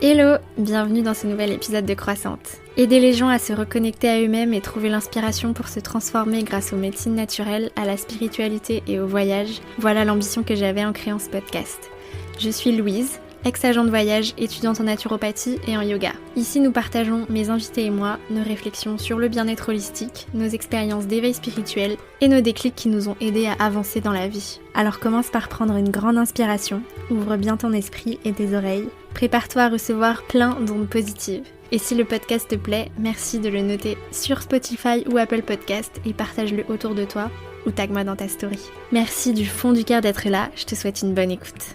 Hello, bienvenue dans ce nouvel épisode de Croissante. Aider les gens à se reconnecter à eux-mêmes et trouver l'inspiration pour se transformer grâce aux médecines naturelles, à la spiritualité et au voyage, voilà l'ambition que j'avais en créant ce podcast. Je suis Louise, ex-agent de voyage, étudiante en naturopathie et en yoga. Ici, nous partageons, mes invités et moi, nos réflexions sur le bien-être holistique, nos expériences d'éveil spirituel et nos déclics qui nous ont aidés à avancer dans la vie. Alors commence par prendre une grande inspiration, ouvre bien ton esprit et tes oreilles, prépare-toi à recevoir plein d'ondes positives. Et si le podcast te plaît, merci de le noter sur Spotify ou Apple Podcast et partage-le autour de toi ou tag-moi dans ta story. Merci du fond du cœur d'être là, je te souhaite une bonne écoute.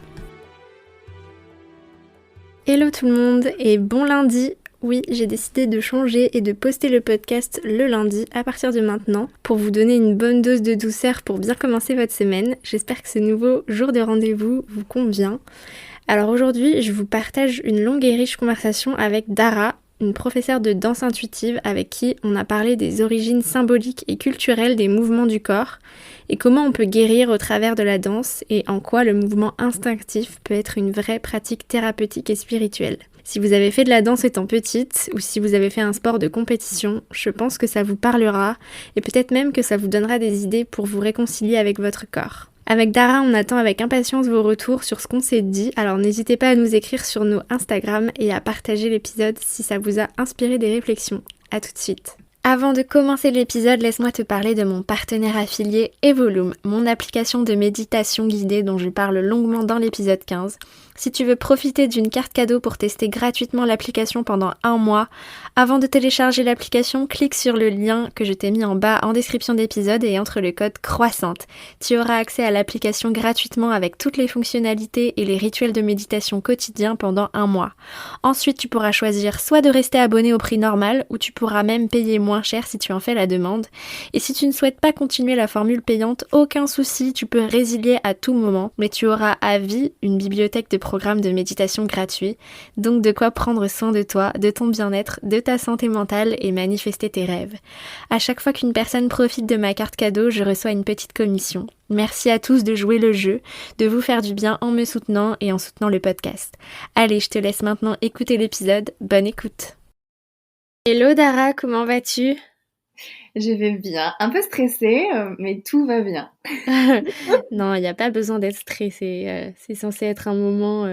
Hello tout le monde et bon lundi. Oui, j'ai décidé de changer et de poster le podcast le lundi à partir de maintenant pour vous donner une bonne dose de douceur pour bien commencer votre semaine. J'espère que ce nouveau jour de rendez-vous vous convient. Alors aujourd'hui, je vous partage une longue et riche conversation avec Dara, une professeure de danse intuitive avec qui on a parlé des origines symboliques et culturelles des mouvements du corps et comment on peut guérir au travers de la danse et en quoi le mouvement instinctif peut être une vraie pratique thérapeutique et spirituelle. Si vous avez fait de la danse étant petite ou si vous avez fait un sport de compétition, je pense que ça vous parlera et peut-être même que ça vous donnera des idées pour vous réconcilier avec votre corps. Avec Dara, on attend avec impatience vos retours sur ce qu'on s'est dit, alors n'hésitez pas à nous écrire sur nos Instagram et à partager l'épisode si ça vous a inspiré des réflexions. À tout de suite. Avant de commencer l'épisode, laisse-moi te parler de mon partenaire affilié Evolume, mon application de méditation guidée dont je parle longuement dans l'épisode 15. Si tu veux profiter d'une carte cadeau pour tester gratuitement l'application pendant 1 mois, avant de télécharger l'application, clique sur le lien que je t'ai mis en bas en description d'épisode et entre le code Croissante. Tu auras accès à l'application gratuitement avec toutes les fonctionnalités et les rituels de méditation quotidiens pendant 1 mois. Ensuite, tu pourras choisir soit de rester abonné au prix normal ou tu pourras même payer moins cher si tu en fais la demande. Et si tu ne souhaites pas continuer la formule payante, aucun souci, tu peux résilier à tout moment, mais tu auras à vie une bibliothèque de programmes de méditation gratuits, donc de quoi prendre soin de toi, de ton bien-être, de ta santé mentale et manifester tes rêves. À chaque fois qu'une personne profite de ma carte cadeau, je reçois une petite commission. Merci à tous de jouer le jeu, de vous faire du bien en me soutenant et en soutenant le podcast. Allez, je te laisse maintenant écouter l'épisode. Bonne écoute. Hello Dara, comment vas-tu? Je vais bien, un peu stressée, mais tout va bien. Non, il n'y a pas besoin d'être stressé. C'est censé être un moment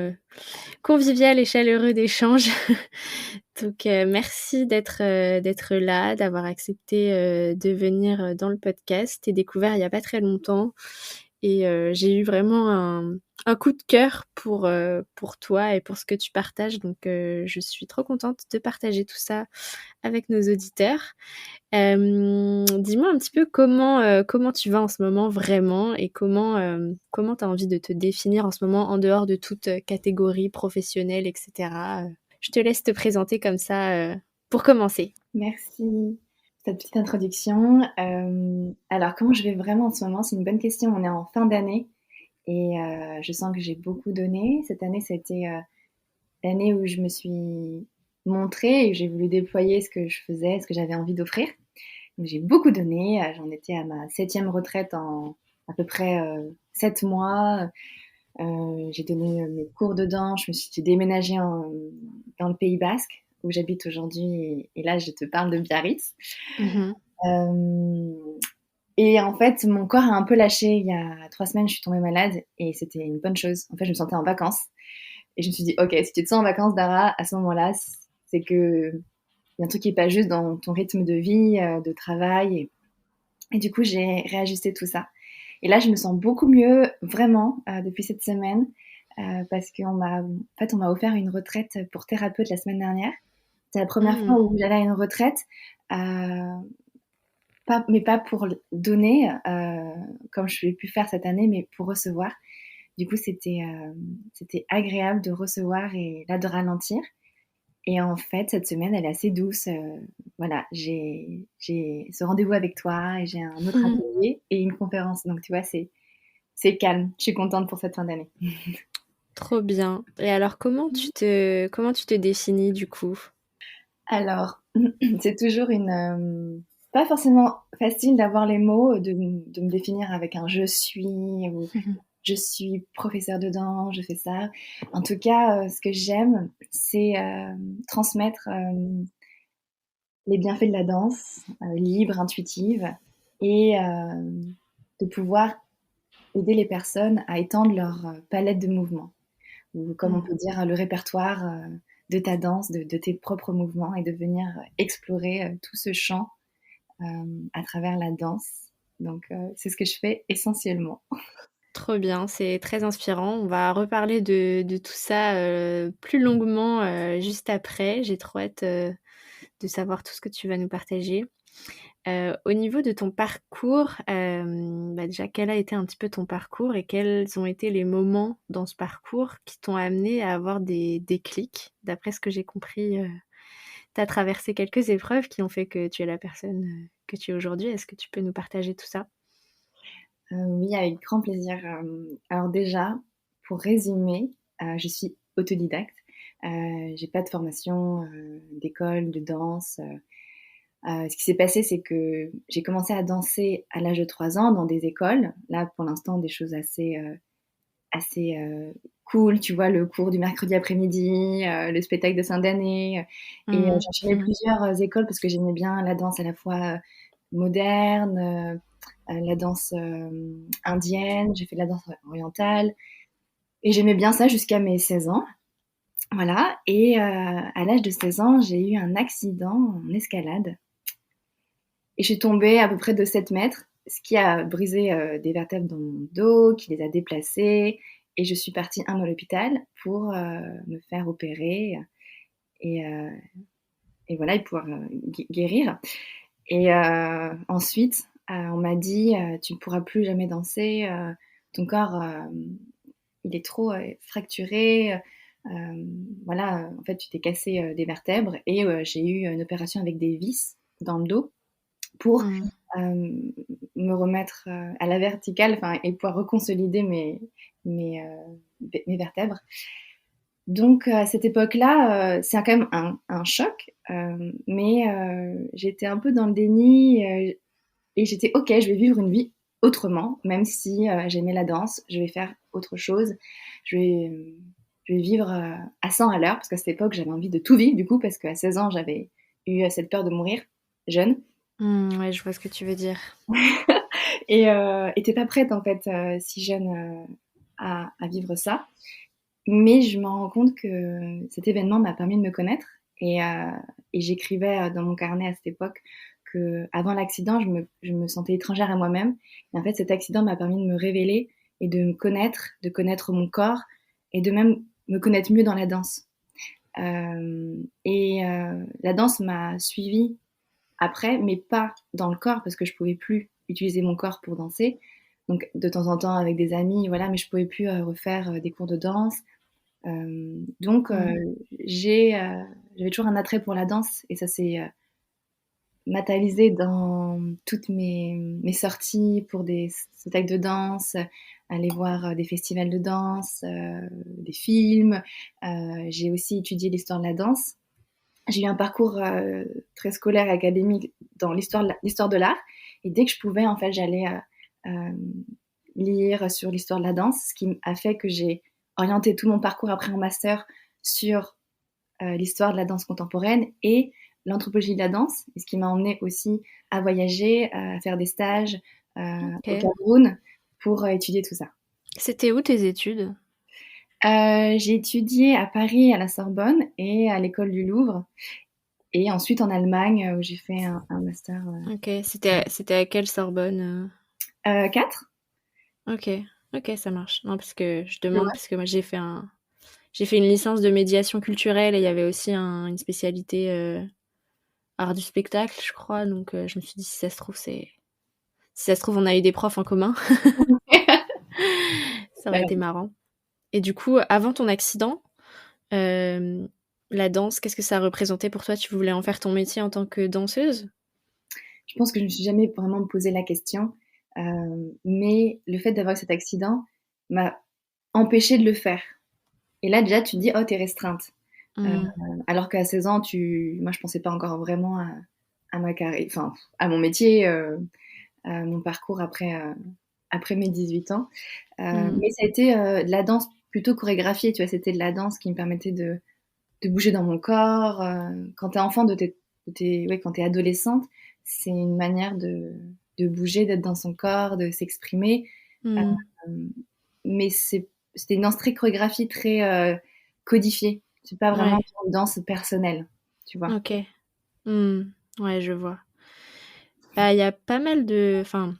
convivial et chaleureux d'échange. Donc, merci d'être là, d'avoir accepté de venir dans le podcast. T'ai découvert il n'y a pas très longtemps et j'ai eu vraiment un coup de cœur pour toi et pour ce que tu partages. Donc, je suis trop contente de partager tout ça avec nos auditeurs. Dis-moi un petit peu comment tu vas en ce moment vraiment et comment tu as envie de te définir en ce moment en dehors de toute catégorie professionnelle, etc. Je te laisse te présenter comme ça pour commencer. Merci pour cette petite introduction. Alors comment je vais vraiment en ce moment? C'est une bonne question. On est en fin d'année et je sens que j'ai beaucoup donné. Cette année, c'était l'année où je me suis montrée et j'ai voulu déployer ce que je faisais, ce que j'avais envie d'offrir. Donc j'ai beaucoup donné. J'en étais à ma 7e retraite en à peu près 7 mois. J'ai donné mes cours de danse, j'ai déménagé dans le Pays Basque, où j'habite aujourd'hui, et là je te parle de Biarritz. Mhm. Euh, et en fait, mon corps a un peu lâché. Il y a 3 semaines, je suis tombée malade, et c'était une bonne chose. En fait, je me sentais en vacances, et je me suis dit, ok, si tu te sens en vacances, Dara, à ce moment-là, c'est que il y a un truc qui est pas juste dans ton rythme de vie, de travail, et du coup, j'ai réajusté tout ça. Et là, je me sens beaucoup mieux, vraiment, depuis cette semaine, parce on m'a offert une retraite pour thérapeute la semaine dernière. C'est la première Mhm. fois où j'allais à une retraite, euh, mais pas pour donner, comme je l'ai pu faire cette année, mais pour recevoir. Du coup, c'était agréable de recevoir et là de ralentir. Et en fait, cette semaine, elle est assez douce. Voilà, j'ai ce rendez-vous avec toi et j'ai un autre Mhm. atelier et une conférence. Donc, tu vois, c'est calme. Je suis contente pour cette fin d'année. Trop bien. Et alors, comment tu te définis du coup? Alors, c'est toujours pas forcément facile d'avoir les mots, de me définir avec un je suis. je suis professeure de danse, je fais ça. En tout cas, ce que j'aime, c'est transmettre les bienfaits de la danse, libre, intuitive, et de pouvoir aider les personnes à étendre leur palette de mouvements, ou comme on Mm. peut dire, le répertoire de ta danse, de tes propres mouvements, et de venir explorer tout ce champ à travers la danse. Donc, c'est ce que je fais essentiellement. Trop bien, c'est très inspirant. On va reparler de tout ça, plus longuement, juste après. J'ai trop hâte, de savoir tout ce que tu vas nous partager. Au niveau de ton parcours, déjà, quel a été un petit peu ton parcours et quels ont été les moments dans ce parcours qui t'ont amené à avoir des déclics? D'après ce que j'ai compris, tu as traversé quelques épreuves qui ont fait que tu es la personne, que tu es aujourd'hui. Est-ce que tu peux nous partager tout ça? Oui, avec grand plaisir. Alors déjà, pour résumer, je suis autodidacte. J'ai pas de formation d'école de danse. Ce qui s'est passé, c'est que j'ai commencé à danser à l'âge de 3 ans dans des écoles. Là, pour l'instant, des choses assez cool. Tu vois, le cours du mercredi après-midi, le spectacle de fin d'année. Et Mmh. j'enchaînais plusieurs écoles parce que j'aimais bien la danse à la fois moderne, la danse indienne, j'ai fait de la danse orientale. Et j'aimais bien ça jusqu'à mes 16 ans. Voilà. Et à l'âge de 16 ans, j'ai eu un accident en escalade. Et je suis tombée à peu près de 7 mètres, ce qui a brisé des vertèbres dans mon dos, qui les a déplacées. Et je suis partie à l'hôpital pour me faire opérer et, euh, et voilà, et pouvoir guérir. Et ensuite, on m'a dit, tu ne pourras plus jamais danser, ton corps, il est trop fracturé. Voilà, en fait, tu t'es cassé des vertèbres et j'ai eu une opération avec des vis dans le dos pour Mmh. me remettre à la verticale, enfin, et pouvoir reconsolider mes, mes vertèbres. Donc à cette époque-là, c'est quand même un choc, mais j'étais un peu dans le déni et j'étais ok, je vais vivre une vie autrement, même si j'aimais la danse, je vais faire autre chose, je vais, je vais vivre à 100 à l'heure, parce qu'à cette époque j'avais envie de tout vivre du coup, parce qu'à 16 ans j'avais eu cette peur de mourir jeune. Mmh, ouais, je vois ce que tu veux dire. Et t'es pas prête en fait si jeune à vivre ça. Mais je me rends compte que cet événement m'a permis de me connaître et j'écrivais dans mon carnet à cette époque que avant l'accident, je me sentais étrangère à moi-même. Et en fait, cet accident m'a permis de me révéler et de connaître mon corps et de même me connaître mieux dans la danse. La danse m'a suivie après, mais pas dans le corps parce que je pouvais plus utiliser mon corps pour danser. Donc de temps en temps avec des amis, voilà, mais je pouvais plus refaire des cours de danse. Donc Mmh. j'avais toujours un attrait pour la danse et ça s'est matérialisé dans toutes mes sorties pour des spectacles de danse, aller voir des festivals de danse, des films. J'ai aussi étudié l'histoire de la danse. J'ai eu un parcours très scolaire et académique dans l'histoire de l'art. Et dès que je pouvais, en fait, j'allais lire sur l'histoire de la danse, ce qui a fait que j'ai orienté tout mon parcours après en master sur l'histoire de la danse contemporaine et l'anthropologie de la danse, ce qui m'a emmené aussi à voyager, à faire des stages au OK. Cameroun pour étudier tout ça. C'était où tes études? J'ai étudié à Paris, à la Sorbonne et à l'école du Louvre. Et ensuite en Allemagne, où j'ai fait un master OK, c'était à quelle Sorbonne? 4. OK, OK, ça marche. Non, parce que je demande Ouais. parce que moi j'ai fait une licence de médiation culturelle et il y avait aussi une spécialité, art du spectacle, je crois, donc je me suis dit: si ça se trouve, on a eu des profs en commun, ça aurait été marrant. Et du coup, avant ton accident, hem, la danse, qu'est-ce que ça représentait pour toi? Tu voulais en faire ton métier en tant que danseuse? Je pense que je me suis jamais vraiment posé la question, mais le fait d'avoir cet accident m'a empêché de le faire. Et là déjà tu te dis: «Oh, tu es restreinte». Heu, Mmh. alors qu'à 16 ans, moi je pensais pas encore vraiment à ma carrière, enfin à mon métier, à mon parcours après mes 18 ans. Mais ça a été de la danse plutôt chorégraphiée, tu vois, c'était de la danse qui me permettait de bouger dans mon corps. Quand t'es enfant, ouais, quand t'es adolescente, c'est une manière de bouger, d'être dans son corps, de s'exprimer. Mm. Euh, mais c'était une danse très chorégraphiée, très codifiée. C'est pas vraiment Ouais, une danse personnelle, tu vois. ok. Mm. Ouais, je vois. Bah, il y a pas mal de... Enfin,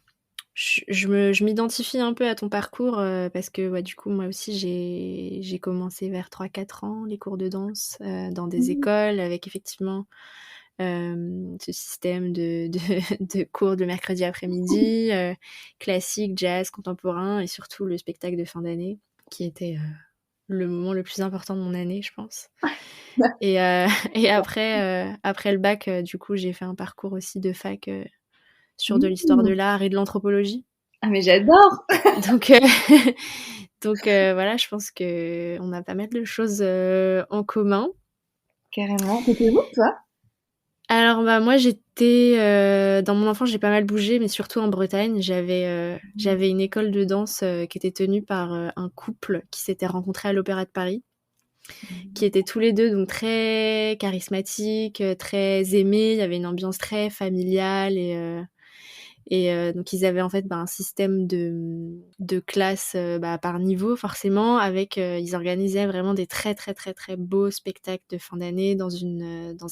je m'identifie un peu à ton parcours parce que ouais, du coup, moi aussi, j'ai commencé vers 3 4 ans les cours de danse dans des Mhm. écoles avec effectivement ce système de cours de mercredi après-midi, classique, jazz, contemporain et surtout le spectacle de fin d'année qui était le moment le plus important de mon année, je pense. Et, et après le bac, du coup, j'ai fait un parcours aussi de fac sur de l'histoire de Mhm. l'art et de l'anthropologie. Ah, mais j'adore! Donc, donc voilà, je pense que on a pas mal de choses en commun. Carrément. T'étais où, toi? Alors bah moi j'étais dans mon enfance j'ai pas mal bougé mais surtout en Bretagne j'avais une école de danse qui était tenue par un couple qui s'était rencontré à l'Opéra de Paris qui étaient tous les deux donc très charismatiques très aimés, il y avait une ambiance très familiale et donc ils avaient en fait un système de classe par niveau forcément avec ils organisaient vraiment des très très très très beaux spectacles de fin d'année dans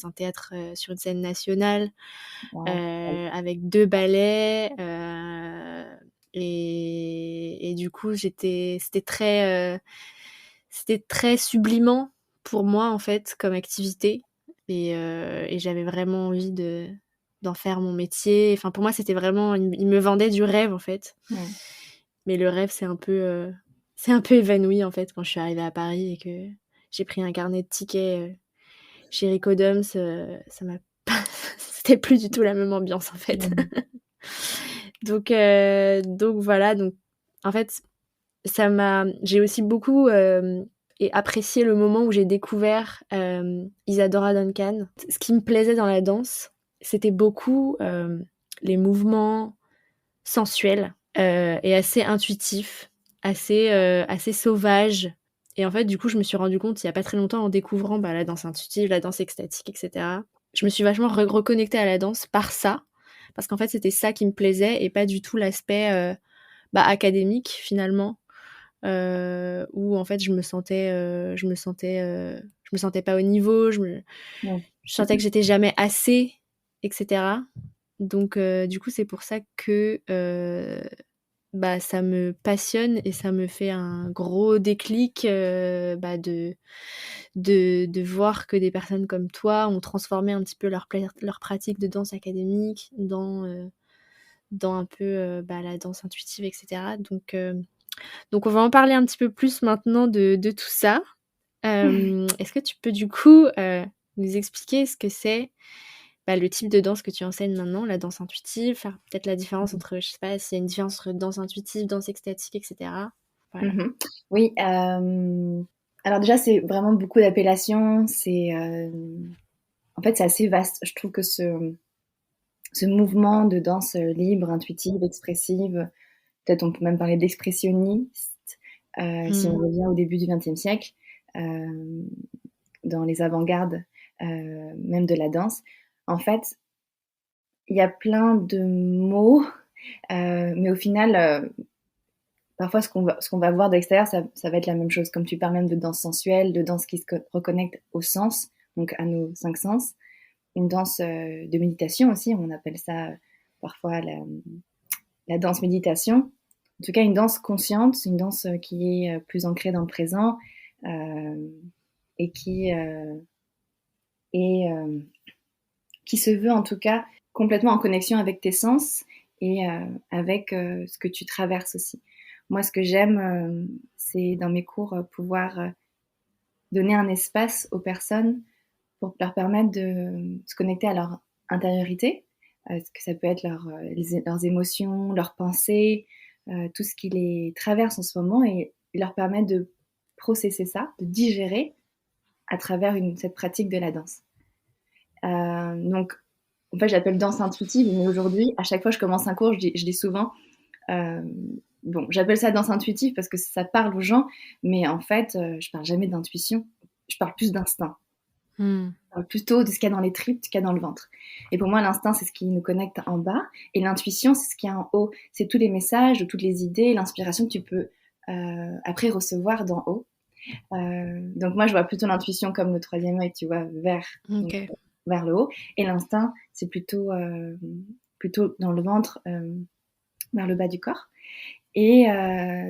un théâtre sur une scène nationale Wow. avec 2 ballets et du coup c'était très sublimant pour moi en fait comme activité et j'avais vraiment envie d'en faire mon métier. Enfin pour moi c'était vraiment il me vendait du rêve en fait. Ouais. Mais le rêve c'est un peu évanoui en fait quand je suis arrivée à Paris et que j'ai pris un carnet de tickets chez Rico Dums, ça m'a pas c'était plus du tout la même ambiance en fait. Ouais. Donc voilà, donc en fait, j'ai aussi beaucoup et apprécié le moment où j'ai découvert Isadora Duncan. Ce qui me plaisait dans la danse, c'était beaucoup les mouvements sensuels et assez intuitifs, assez sauvages. Et en fait, du coup, je me suis rendu compte il y a pas très longtemps en découvrant la danse intuitive, la danse extatique, etc. Je me suis vachement reconnectée à la danse par ça, parce qu'en fait, c'était ça qui me plaisait et pas du tout l'aspect académique finalement, où en fait je me sentais pas au niveau, Ouais. je sentais que j'étais jamais assez, etc. Donc du coup, c'est pour ça que ça me passionne et ça me fait un gros déclic de voir que des personnes comme toi ont transformé un petit peu leur pratique de danse académique dans un peu la danse intuitive, etc. Donc on va en parler un petit peu plus maintenant de tout ça. Est-ce que tu peux du coup nous expliquer ce que c'est le type de danse que tu enseignes maintenant, la danse intuitive, faire peut-être la différence entre, je sais pas, s'il y a une différence entre danse intuitive, danse extatique, etc. Voilà. Mhm. Oui, alors déjà, c'est vraiment beaucoup d'appellations. En fait, c'est assez vaste. Je trouve que ce mouvement de danse libre, intuitive, expressive, peut-être on peut même parler d'expressionniste, si on Mm. revient au début du XXe siècle, euh, dans les avant-gardes, même de la danse. En fait, il y a plein de mots, mais au final, parfois, ce qu'on va voir de l'extérieur, ça va être la même chose. Comme tu parles même de danse sensuelle, de danse qui se reconnecte au sens, donc à nos 5 sens. Une danse de méditation aussi, on appelle ça parfois la danse méditation. En tout cas, une danse consciente, une danse qui est plus ancrée dans le présent euh, et et, euh, qui se veut en tout cas complètement en connexion avec tes sens et avec ce que tu traverses aussi. Moi, ce que j'aime, c'est dans mes cours pouvoir donner un espace aux personnes pour leur permettre de se connecter à leur intériorité, ce que ça peut être leurs émotions, leurs pensées, tout ce qui les traverse en ce moment et leur permettre de processer ça, de digérer à travers cette pratique de la danse. Donc, en fait, j'appelle danse intuitive, mais aujourd'hui, à chaque fois que je commence un cours, je dis souvent, euh, bon, j'appelle ça danse intuitive parce que ça parle aux gens, mais en fait, je parle jamais d'intuition. Je parle plus d'instinct. Mm. Je parle plutôt de ce qu'il y a dans les tripes, de ce qu'il y a dans le ventre. Et pour moi, l'instinct, c'est ce qui nous connecte en bas, et l'intuition, c'est ce qui est en haut. C'est tous les messages, toutes les idées, l'inspiration que tu peux après recevoir d'en haut. Donc moi, je vois plutôt l'intuition comme le troisième œil, tu vois, donc, Ok. vers le haut. Et l'instinct, c'est plutôt dans le ventre, vers le bas du corps. Et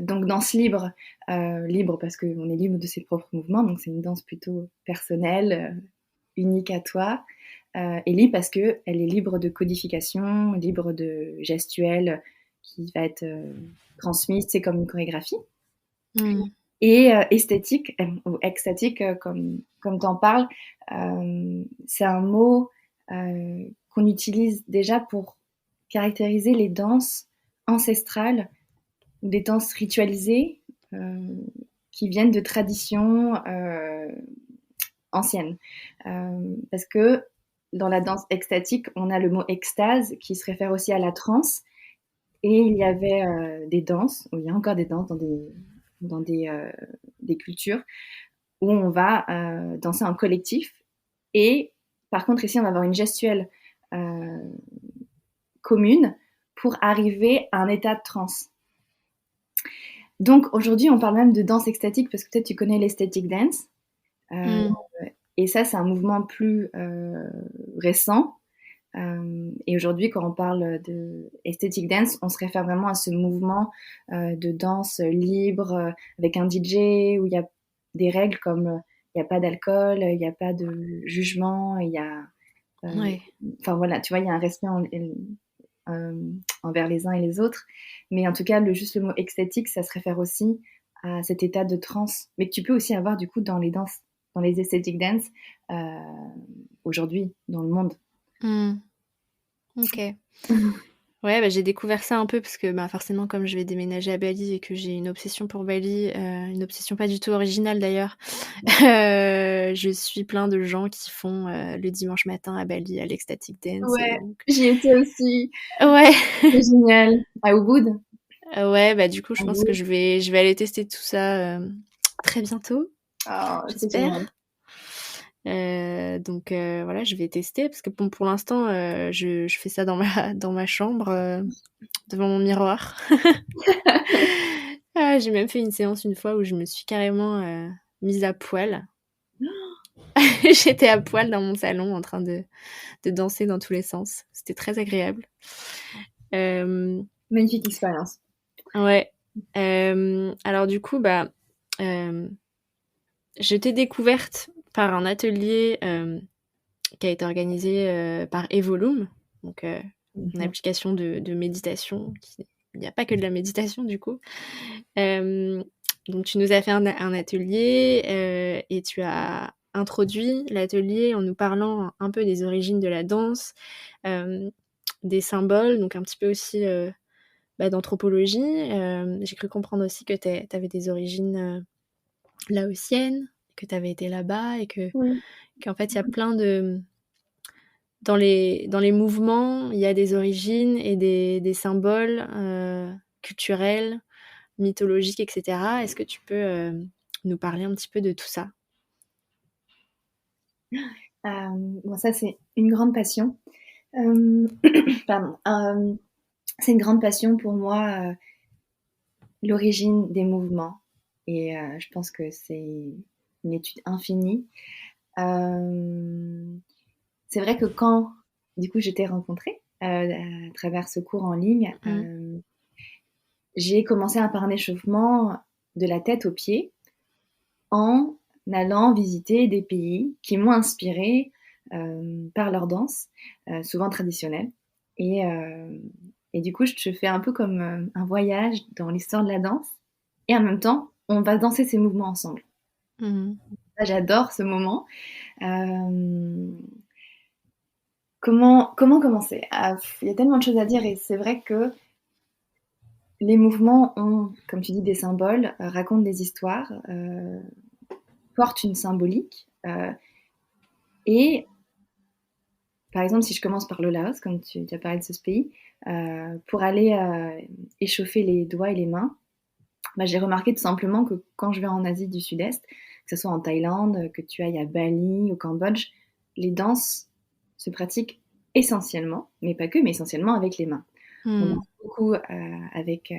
donc danse libre, libre parce qu'on est libre de ses propres mouvements, donc c'est une danse plutôt personnelle, unique à toi. Et libre parce qu'elle est libre de codification, libre de gestuelle qui va être transmise, c'est comme une chorégraphie. Mm. Et esthétique, ou extatique, comme tu en parles, c'est un mot qu'on utilise déjà pour caractériser les danses ancestrales ou des danses ritualisées qui viennent de traditions anciennes. Parce que dans la danse extatique, on a le mot extase qui se réfère aussi à la transe. Et il y avait des danses, ou il y a encore des danses dans des cultures où on va danser en collectif. Et par contre, ici, on va avoir une gestuelle euh, commune pour arriver à un état de transe. Donc aujourd'hui, on parle même de danse extatique parce que peut-être tu connais l'estatic dance. Euh, Mm. et ça, c'est un mouvement plus récent. Et aujourd'hui, quand on parle de aesthetic dance, on se réfère vraiment à ce mouvement de danse libre avec un DJ où il y a des règles comme il n'y a pas d'alcool, il n'y a pas de jugement, il y a, Ouais. enfin voilà, tu vois, il y a un respect euh, envers les uns et les autres. Mais en tout cas, juste le mot extatique, ça se réfère aussi à cet état de transe, mais que tu peux aussi avoir du coup dans les danses, dans les aesthetic dance aujourd'hui dans le monde. Mm. Ok. Ouais, bah, j'ai découvert ça un peu parce que bah, forcément, comme je vais déménager à Bali et que j'ai une obsession pour Bali, une obsession pas du tout originale d'ailleurs, je suis plein de gens qui font le dimanche matin à Bali à l'Ecstatic Dance. Et Ouais, donc... j'y étais aussi. Ouais, C'est génial. À Ubud. ouais, bah du coup, je À pense que Ubud. je vais aller tester tout ça très bientôt, Oh, c'est génial. j'espère. Donc voilà, je vais tester parce que bon, pour l'instant, je fais ça dans ma chambre, devant mon miroir. Ah, j'ai même fait une séance une fois où je me suis carrément mise à poil. J'étais à poil dans mon salon en train de danser dans tous les sens. C'était très agréable. Euh, Magnifique expérience. ouais. Alors du coup, bah, euh, je t'ai découverte par un atelier qui a été organisé par Evolume, donc une Mhm. application de méditation. Il n'y a pas que de la méditation du coup. Euh, donc tu nous as fait un atelier et tu as introduit l'atelier en nous parlant un peu des origines de la danse, euh, des symboles, donc un petit peu aussi bah, d'anthropologie. J'ai cru comprendre aussi que tu avais des origines laotiennes, que tu avais été là-bas et Oui. qu'en fait il y a plein de... Dans les mouvements, il y a des origines et des symboles culturels, mythologiques, etc. Est-ce que tu peux nous parler un petit peu de tout ça? Bon, ça, c'est une grande passion. Euh, pardon. C'est une grande passion pour moi, l'origine des mouvements. Et je pense que c'est une étude infinie. Euh, c'est vrai que quand, du coup, je t'ai rencontrée à travers ce cours en ligne, Mmh. j'ai commencé par un échauffement de la tête aux pieds en allant visiter des pays qui m'ont inspirée par leur danse, souvent traditionnelle. Et, euh, et du coup, je fais un peu comme un voyage dans l'histoire de la danse. Et en même temps, on va danser ces mouvements ensemble. Mmh. Ça, j'adore ce moment. Euh, comment commencer? Il y a tellement de choses à dire et c'est vrai que les mouvements ont, comme tu dis, des symboles, racontent des histoires, portent une symbolique. Et par exemple, si je commence par le Laos, comme tu as parlé de ce pays, pour aller échauffer les doigts et les mains, bah, j'ai remarqué tout simplement que quand je vais en Asie du Sud-Est, que ce soit en Thaïlande, que tu ailles à Bali, au Cambodge, les danses se pratiquent essentiellement, mais pas que, mais essentiellement avec les mains. On Hmm. danse beaucoup avec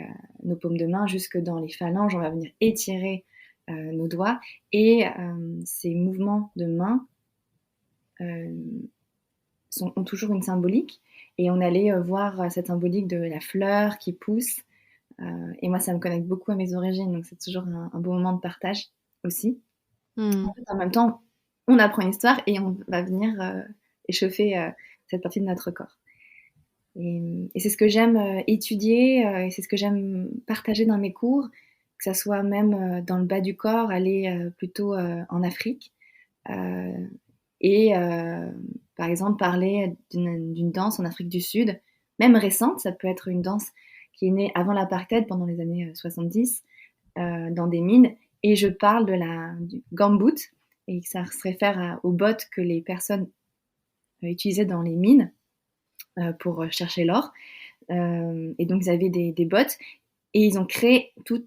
nos paumes de main jusque dans les phalanges, on va venir étirer nos doigts et ces mouvements de main euh, ont toujours une symbolique et on allait voir cette symbolique de la fleur qui pousse et moi ça me connecte beaucoup à mes origines donc c'est toujours un beau moment de partage aussi. Hmm. En même temps, on apprend une histoire et on va venir échauffer cette partie de notre corps. Et c'est ce que j'aime étudier et c'est ce que j'aime partager dans mes cours, que ça soit même dans le bas du corps, aller plutôt en Afrique. Euh, et par exemple, parler d'une danse en Afrique du Sud, même récente, ça peut être une danse qui est née avant l'apartheid, pendant les années 70, dans des mines. Et je parle du gumboot, et ça se réfère aux bottes que les personnes utilisaient dans les mines pour chercher l'or. Et donc, ils avaient des bottes, et ils ont créé toute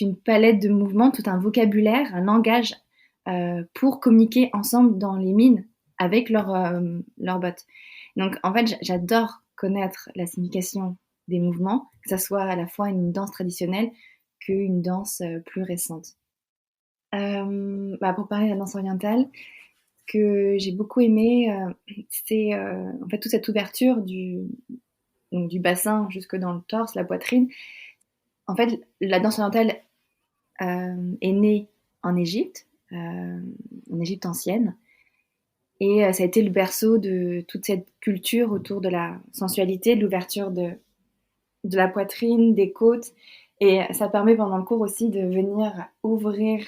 une palette de mouvements, tout un vocabulaire, un langage pour communiquer ensemble dans les mines avec leurs bottes. Donc, en fait, j'adore connaître la signification des mouvements, que ça soit à la fois une danse traditionnelle qu'une danse plus récente. Pour parler de la danse orientale, ce que j'ai beaucoup aimé, c'est en fait toute cette ouverture donc, du bassin jusque dans le torse, la poitrine. En fait, la danse orientale est née en Égypte ancienne. Et ça a été le berceau de toute cette culture autour de la sensualité, de l'ouverture de la poitrine, des côtes. Et ça permet pendant le cours aussi de venir ouvrir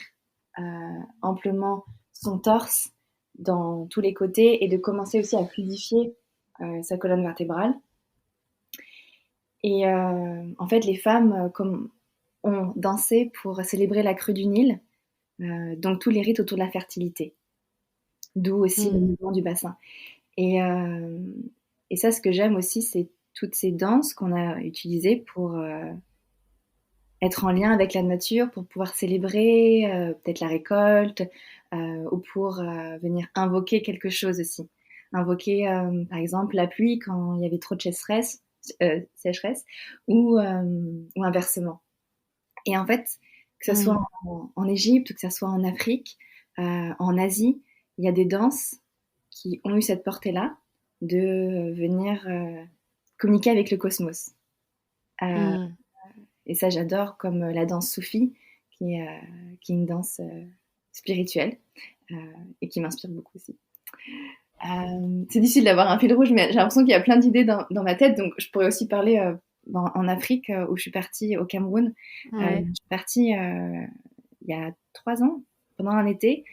amplement son torse dans tous les côtés et de commencer aussi à fluidifier sa colonne vertébrale. Et en fait, les femmes ont dansé pour célébrer la crue du Nil, donc tous les rites autour de la fertilité, d'où aussi le Hmm. mouvement du bassin. Et, et ça, ce que j'aime aussi, c'est toutes ces danses qu'on a utilisées pour être en lien avec la nature, pour pouvoir célébrer peut-être la récolte, ou pour venir invoquer quelque chose aussi. Invoquer, par exemple, la pluie quand il y avait trop de sécheresse ou inversement. Et en fait, que ce soit Hmm. en Égypte ou que ce soit en Afrique, en Asie, il y a des danses qui ont eu cette portée-là de venir communiquer avec le cosmos. Euh, Hmm. et ça, j'adore, comme la danse soufie, qui est une danse spirituelle euh, et qui m'inspire beaucoup aussi. C'est difficile d'avoir un fil rouge, mais j'ai l'impression qu'il y a plein d'idées dans ma tête, donc je pourrais aussi parler en Afrique, où je suis partie au Cameroun. Je Ouais. suis partie il y a 3 ans, pendant un été,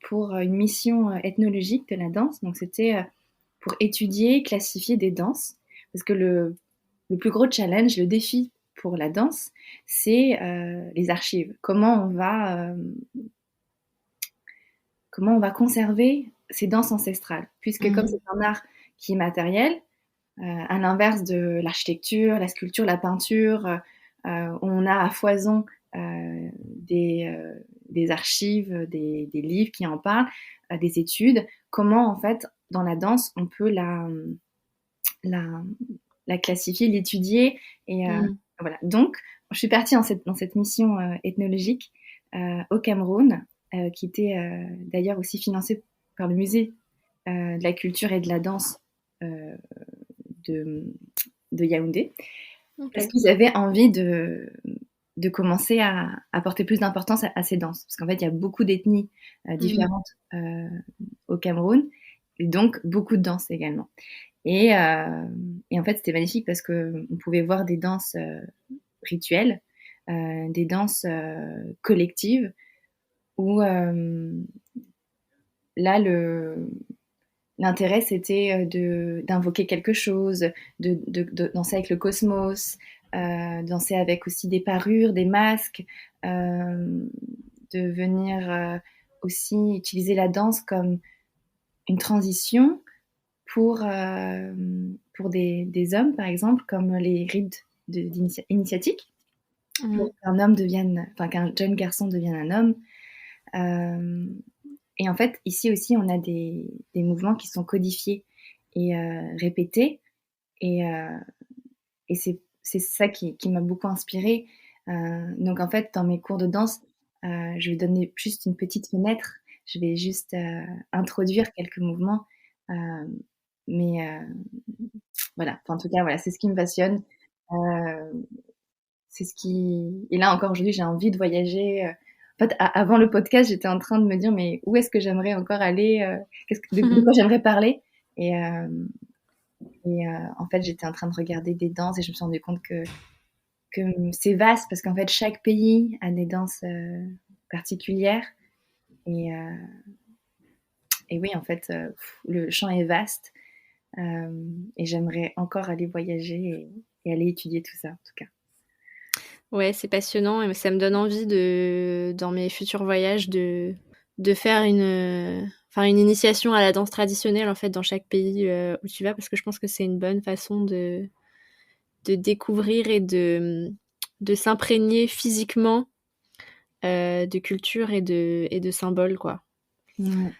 pour une mission ethnologique de la danse. Donc c'était pour étudier, classifier des danses. Parce que le plus gros challenge, le défi pour la danse, c'est les archives. Comment on va conserver ces danses ancestrales. Puisque comme Hmm. c'est un art qui est matériel, à l'inverse de l'architecture, la sculpture, la peinture, on a à foison des archives, des livres qui en parlent, des études. Comment, en fait, dans la danse, on peut la, la classifier, l'étudier. Et Hmm. voilà. Donc, je suis partie dans cette mission ethnologique au Cameroun, qui était d'ailleurs aussi financée par le musée de la culture et de la danse euh, de, de Yaoundé, parce Ok. qu'ils avaient envie de commencer à porter plus d'importance à ces danses. Parce qu'en fait, il y a beaucoup d'ethnies Hmm. différentes au Cameroun, et donc beaucoup de danses également. Et en fait, c'était magnifique parce qu'on pouvait voir des danses rituelles, des danses collectives, où là, l'intérêt, c'était d'invoquer quelque chose, de danser avec le cosmos, danser avec aussi des parures, des masques, de venir aussi utiliser la danse comme une transition pour des hommes, par exemple, comme les rites initiatiques, pour qu'un jeune garçon devienne un homme. Et en fait, ici aussi, on a des mouvements qui sont codifiés et répétés. Et, et c'est ça qui m'a beaucoup inspirée. Donc en fait, dans mes cours de danse, je vais donner juste une petite fenêtre. Je vais juste introduire quelques mouvements. Euh, mais voilà, enfin, en tout cas, voilà, c'est ce qui me passionne. Euh, c'est ce qui... Et là encore aujourd'hui, j'ai envie de voyager. En fait, avant le podcast, j'étais en train de me dire, mais où est-ce que j'aimerais encore aller de quoi j'aimerais parler. Et, en fait, j'étais en train de regarder des danses et je me suis rendu compte que c'est vaste parce qu'en fait, chaque pays a des danses particulières. Et, euh, et oui, en fait, le champ est vaste. Et j'aimerais encore aller voyager et aller étudier tout ça, en tout cas. Ouais, c'est passionnant et ça me donne envie dans mes futurs voyages, de faire une initiation à la danse traditionnelle, en fait, dans chaque pays où tu vas, parce que je pense que c'est une bonne façon de découvrir et de s'imprégner physiquement de culture et de symboles, quoi. Ouais.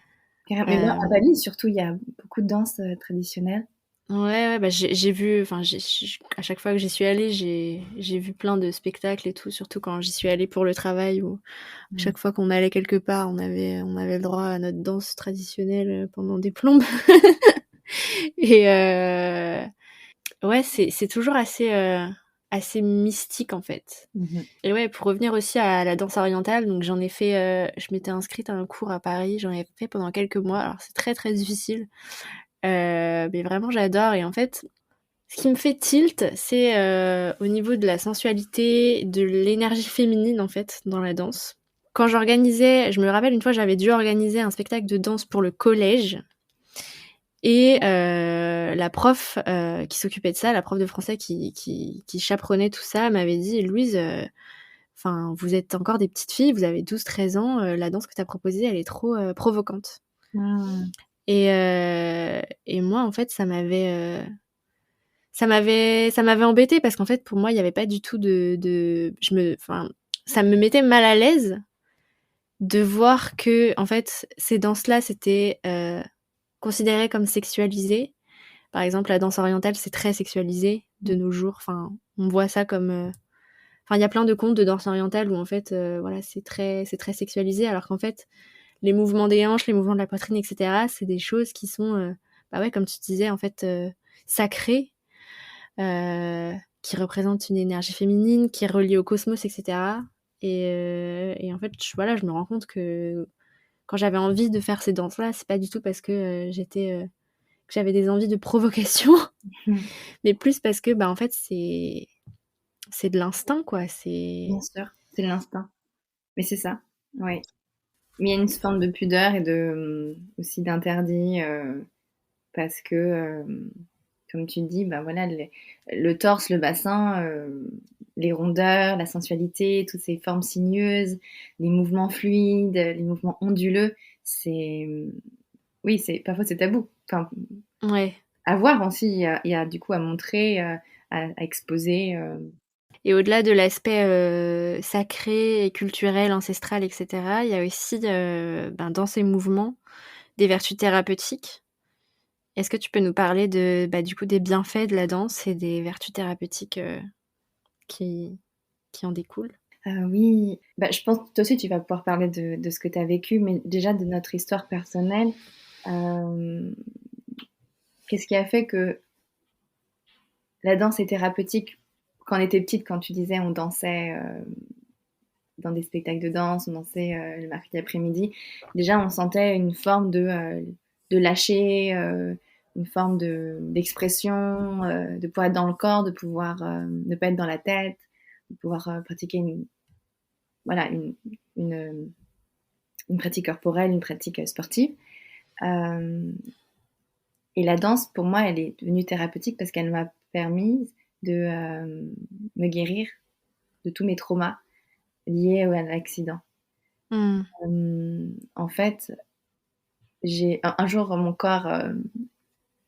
Mais moi, à Euh, Bali, surtout, il y a beaucoup de danses traditionnelles. ouais, bah j'ai vu, enfin, à chaque fois que j'y suis allée, j'ai vu plein de spectacles et tout, surtout quand j'y suis allée pour le travail, où Mm. chaque fois qu'on allait quelque part, on avait le droit à notre danse traditionnelle pendant des plombes. Et ouais, c'est toujours assez mystique, en fait. Mhm. Et ouais, pour revenir aussi à la danse orientale, donc j'en ai fait, je m'étais inscrite à un cours à Paris, j'en ai fait pendant quelques mois. Alors c'est très très difficile, mais vraiment j'adore. Et en fait, ce qui me fait tilt, c'est au niveau de la sensualité, de l'énergie féminine en fait dans la danse. Quand j'organisais, je me rappelle une fois, j'avais dû organiser un spectacle de danse pour le collège. Et la prof qui s'occupait de ça, la prof de français qui chaperonnait tout ça, m'avait dit: Louise, enfin, vous êtes encore des petites filles, vous avez 12-13 ans, la danse que tu as proposée, elle est trop provocante. Mm. Et moi, en fait, ça m'avait embêtée parce qu'en fait, pour moi, il n'y avait pas du tout enfin, ça me mettait mal à l'aise de voir que, en fait, ces danses-là, c'était considéré comme sexualisé. Par exemple, la danse orientale, c'est très sexualisé de nos jours. Enfin, on voit ça comme. Enfin, il y a plein de contes de danse orientale où en fait, voilà, c'est très sexualisé, alors qu'en fait, les mouvements des hanches, les mouvements de la poitrine, etc., c'est des choses qui sont, bah ouais, comme tu disais, en fait, sacrées, qui représentent une énergie féminine, qui est reliée au cosmos, etc. Et en fait, voilà, je me rends compte que quand j'avais envie de faire ces danses-là, c'est pas du tout parce que que j'avais des envies de provocation, Mm. mais plus parce que, bah, en fait, c'est de l'instinct, quoi. Bien sûr, c'est l'instinct. Mais c'est ça, oui. Mais il y a une forme de pudeur et aussi d'interdit parce que, comme tu dis, bah voilà, le torse, le bassin, les rondeurs, la sensualité, toutes ces formes sinueuses, les mouvements fluides, les mouvements onduleux, oui, parfois c'est tabou. Enfin, Ouais. à voir aussi, il y a du coup à montrer, à exposer. Et au-delà de l'aspect sacré et culturel, ancestral, etc., il y a aussi, ben, dans ces mouvements, des vertus thérapeutiques. Est-ce que tu peux nous parler bah, du coup, des bienfaits de la danse et des vertus thérapeutiques qui, qui en découlent? Oui, bah, je pense que toi aussi tu vas pouvoir parler de ce que tu as vécu, mais déjà de notre histoire personnelle. Euh, Qu'est-ce qui a fait que la danse est thérapeutique quand on était petite, quand tu disais on dansait dans des spectacles de danse, on dansait le mercredi après-midi. Déjà, on sentait une forme de lâcher, une forme d'expression, de pouvoir être dans le corps, de pouvoir ne pas être dans la tête, de pouvoir pratiquer voilà, une, une pratique corporelle, une pratique sportive. Euh, et la danse, pour moi, elle est devenue thérapeutique parce qu'elle m'a permis de me guérir de tous mes traumas liés à l'accident. En fait, un jour, mon corps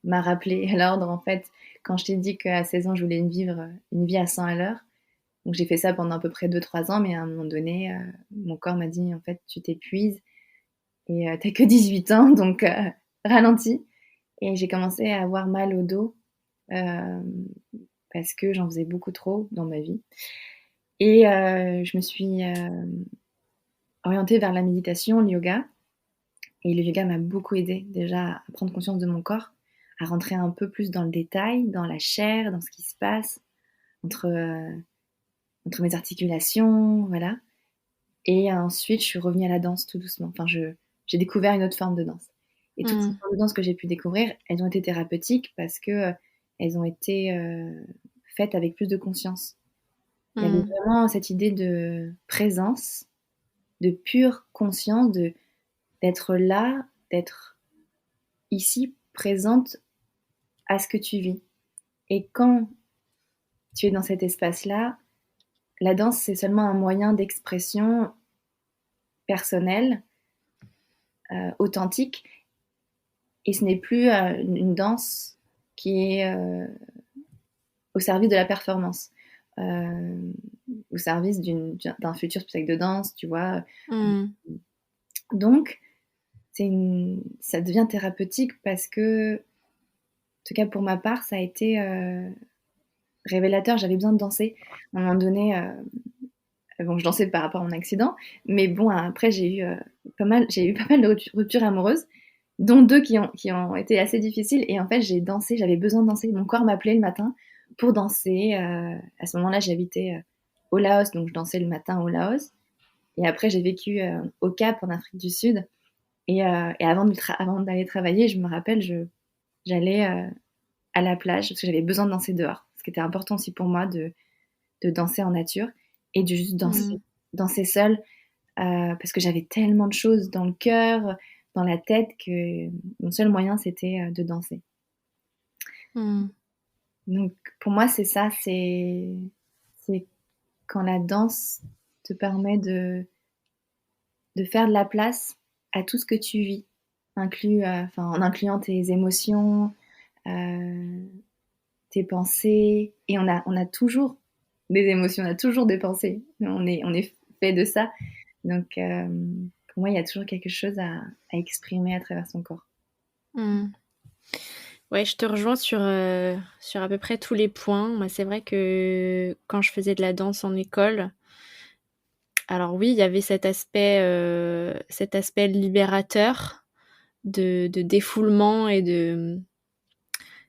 m'a rappelé à l'ordre, en fait, quand je t'ai dit qu'à 16 ans, je voulais vivre une vie à 100 à l'heure. Donc j'ai fait ça pendant à peu près 2-3 ans, mais à un moment donné, mon corps m'a dit, en fait, tu t'épuises et t'as que 18 ans, donc ralentis. Et j'ai commencé à avoir mal au dos euh, parce que j'en faisais beaucoup trop dans ma vie. Et je me suis orientée vers la méditation, le yoga. Et le yoga m'a beaucoup aidé déjà à prendre conscience de mon corps, à rentrer un peu plus dans le détail, dans la chair, dans ce qui se passe entre, entre mes articulations, voilà. Et ensuite, je suis revenue à la danse tout doucement. Enfin, j'ai découvert une autre forme de danse. Et toutes ces Mm. formes de danse que j'ai pu découvrir, elles ont été thérapeutiques parce que elles ont été faites avec plus de conscience. Il y avait Mm. vraiment cette idée de présence, de pure conscience, d'être là, d'être ici, présente à ce que tu vis. Et quand tu es dans cet espace-là, la danse, c'est seulement un moyen d'expression personnelle, authentique, et ce n'est plus une danse qui est au service de la performance, euh, au service d'un futur spectacle de danse, tu vois. Mm. Donc, ça devient thérapeutique parce que, en tout cas pour ma part, ça a été révélateur. J'avais besoin de danser. À un moment donné, bon, je dansais par rapport à mon accident, mais bon, après, j'ai eu pas mal de ruptures amoureuses, dont deux qui ont été assez difficiles. Et en fait, j'ai dansé, j'avais besoin de danser. Mon corps m'appelait le matin pour danser. À ce moment-là, j'habitais au Laos, donc je dansais le matin au Laos. Et après, j'ai vécu au Cap, en Afrique du Sud. Et avant d'aller travailler, je me rappelle, j'allais à la plage parce que j'avais besoin de danser dehors. Ce qui était important aussi pour moi de danser en nature et de juste danser, Mm. danser seule parce que j'avais tellement de choses dans le cœur, dans la tête que mon seul moyen c'était de danser. Mm. Donc pour moi c'est ça, c'est quand la danse te permet de faire de la place à tout ce que tu vis, en incluant tes émotions, euh, tes pensées, et on a toujours des émotions, on a toujours des pensées, on est fait de ça. Donc, pour moi, il y a toujours quelque chose à exprimer à travers son corps. Mm. Ouais, je te rejoins sur à peu près tous les points. Moi, c'est vrai que quand je faisais de la danse en école, alors oui, il y avait cet aspect libérateur de défoulement et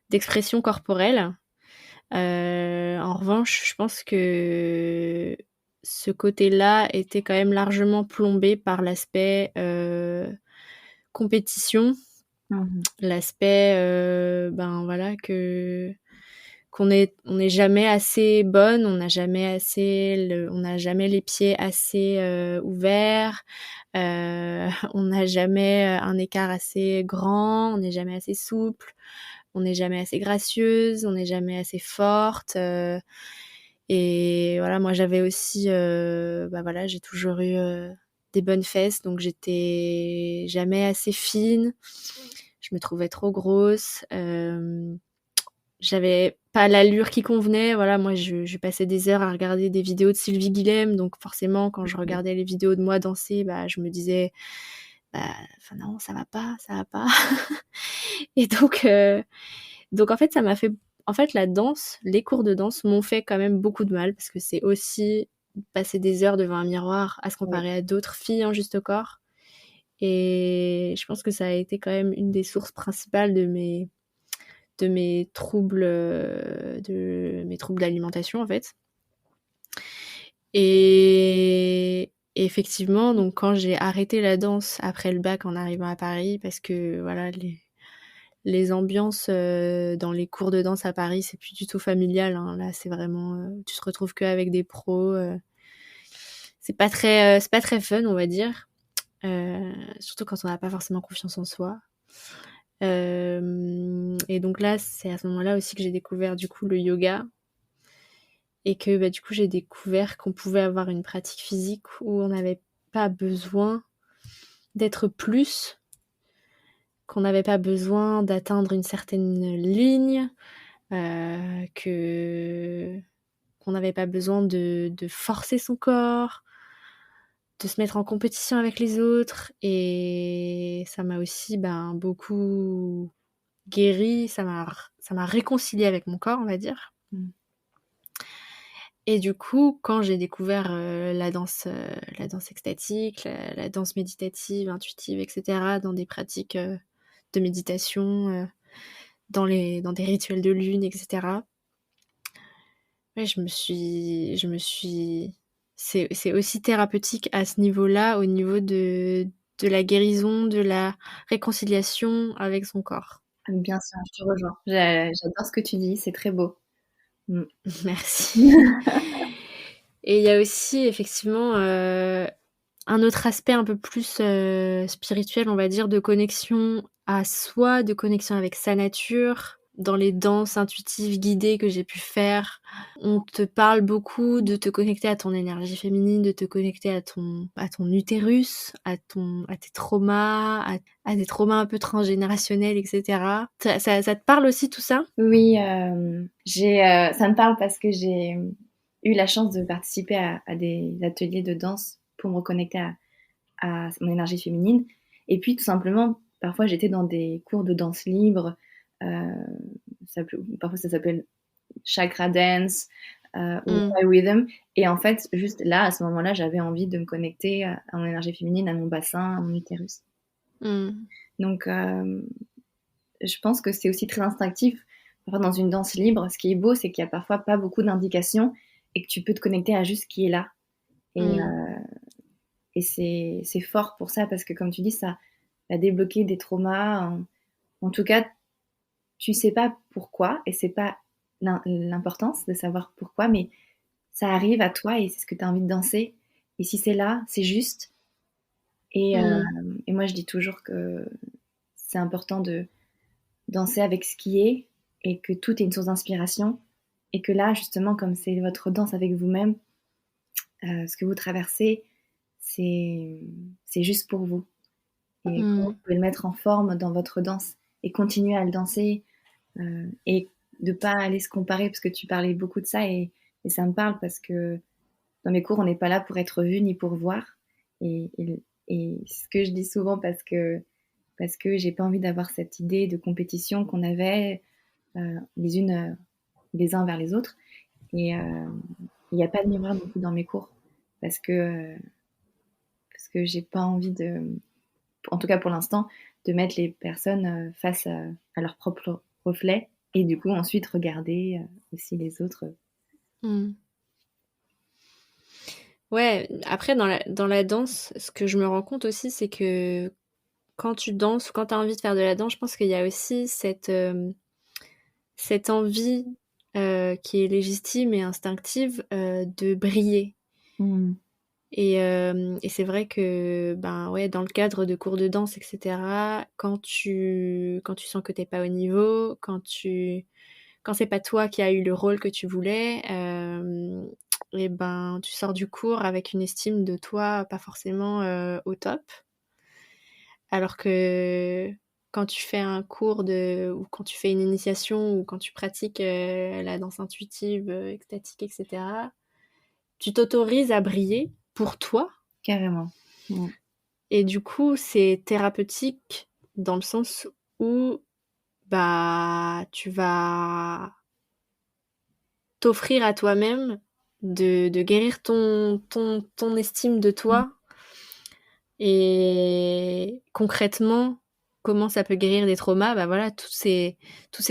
d'expression corporelle. En revanche, je pense que ce côté-là était quand même largement plombé par l'aspect compétition, Mhm. l'aspect ben voilà que on n'est jamais assez bonne, on n'a jamais les pieds assez ouverts, on n'a jamais un écart assez grand, on n'est jamais assez souple, on n'est jamais assez gracieuse, on n'est jamais assez forte. Et voilà, moi j'avais aussi, bah voilà, j'ai toujours eu des bonnes fesses, donc j'étais jamais assez fine. Je me trouvais trop grosse. J'avais pas l'allure qui convenait. Voilà, moi je passais des heures à regarder des vidéos de Sylvie Guilhem, donc forcément quand je regardais les vidéos de moi danser, bah je me disais, bah, enfin non, ça va pas, ça va pas. Et donc en fait, ça m'a fait. En fait, la danse, les cours de danse m'ont fait quand même beaucoup de mal parce que c'est aussi passer des heures devant un miroir à se Oui. comparer à d'autres filles en juste corps. Et je pense que ça a été quand même une des sources principales de mes troubles d'alimentation en fait. Et effectivement, donc quand j'ai arrêté la danse après le bac en arrivant à Paris, parce que voilà, les ambiances dans les cours de danse à Paris, c'est plus du tout familial, hein. Là, c'est vraiment, tu te retrouves qu'avec des pros. C'est pas très fun, on va dire. Surtout quand on n'a pas forcément confiance en soi. Et donc là, c'est à ce moment-là aussi que j'ai découvert du coup le yoga et que bah, du coup j'ai découvert qu'on pouvait avoir une pratique physique où on n'avait pas besoin d'être plus, qu'on n'avait pas besoin d'atteindre une certaine ligne, qu'on n'avait pas besoin de forcer son corps, de se mettre en compétition avec les autres. Et ça m'a aussi beaucoup guéri, ça m'a réconciliée avec mon corps, on va dire. Et du coup, quand j'ai découvert la danse extatique, la danse méditative, intuitive, etc., dans des pratiques de méditation, dans des rituels de lune, etc., ouais, je me suis... C'est aussi thérapeutique à ce niveau-là, au niveau de la guérison, de la réconciliation avec son corps. Bien sûr, je te rejoins. J'adore ce que tu dis, c'est très beau. Merci. Et il y a aussi effectivement un autre aspect un peu plus spirituel, on va dire, de connexion à soi, de connexion avec sa nature. Dans les danses intuitives guidées que j'ai pu faire, on te parle beaucoup de te connecter à ton énergie féminine, de te connecter à ton utérus, à tes traumas, à des traumas un peu transgénérationnels, etc. Ça te parle aussi tout ça ? Oui, ça me parle parce que j'ai eu la chance de participer à des ateliers de danse pour me reconnecter à mon énergie féminine. Et puis, tout simplement, parfois, j'étais dans des cours de danse libre. Parfois, ça s'appelle chakra dance ou Thai rhythm. Et en fait, juste là, à ce moment-là, j'avais envie de me connecter à mon énergie féminine, à mon bassin, à mon utérus. Donc, je pense que c'est aussi très instinctif. Parfois, dans une danse libre, ce qui est beau, c'est qu'il y a parfois pas beaucoup d'indications et que tu peux te connecter à juste ce qui est là. Et c'est fort pour ça parce que, comme tu dis, ça va débloquer des traumas. En tout cas, tu sais pas pourquoi et c'est pas l'importance de savoir pourquoi, mais ça arrive à toi et c'est ce que tu as envie de danser. Et si c'est là, c'est juste. Et moi, je dis toujours que c'est important de danser avec ce qui est et que tout est une source d'inspiration. Et que là, justement, comme c'est votre danse avec vous-même, ce que vous traversez, c'est juste pour vous. Et vous pouvez le mettre en forme dans votre danse et continuer à le danser et de pas aller se comparer parce que tu parlais beaucoup de ça et ça me parle parce que dans mes cours, on n'est pas là pour être vu ni pour voir. Et ce que je dis souvent parce que j'ai pas envie d'avoir cette idée de compétition qu'on avait les uns vers les autres. Et il n'y a pas de miroir non plus dans mes cours parce que j'ai pas envie en tout cas pour l'instant, de mettre les personnes face à leur propre reflet et du coup ensuite regarder aussi les autres. Ouais, après dans la danse, ce que je me rends compte aussi, c'est que quand tu danses ou quand tu as envie de faire de la danse, je pense qu'il y a aussi cette envie qui est légitime et instinctive de briller. Et c'est vrai que ouais, dans le cadre de cours de danse, etc., quand tu sens que t'es pas au niveau, quand c'est pas toi qui as eu le rôle que tu voulais, et tu sors du cours avec une estime de toi pas forcément au top. Alors que quand tu fais un cours ou quand tu fais une initiation ou quand tu pratiques la danse intuitive, extatique, etc., tu t'autorises à briller pour toi. Carrément. Et du coup, c'est thérapeutique dans le sens où tu vas t'offrir à toi-même de guérir ton estime de toi. Et concrètement, comment ça peut guérir des traumas ? Voilà, tous ces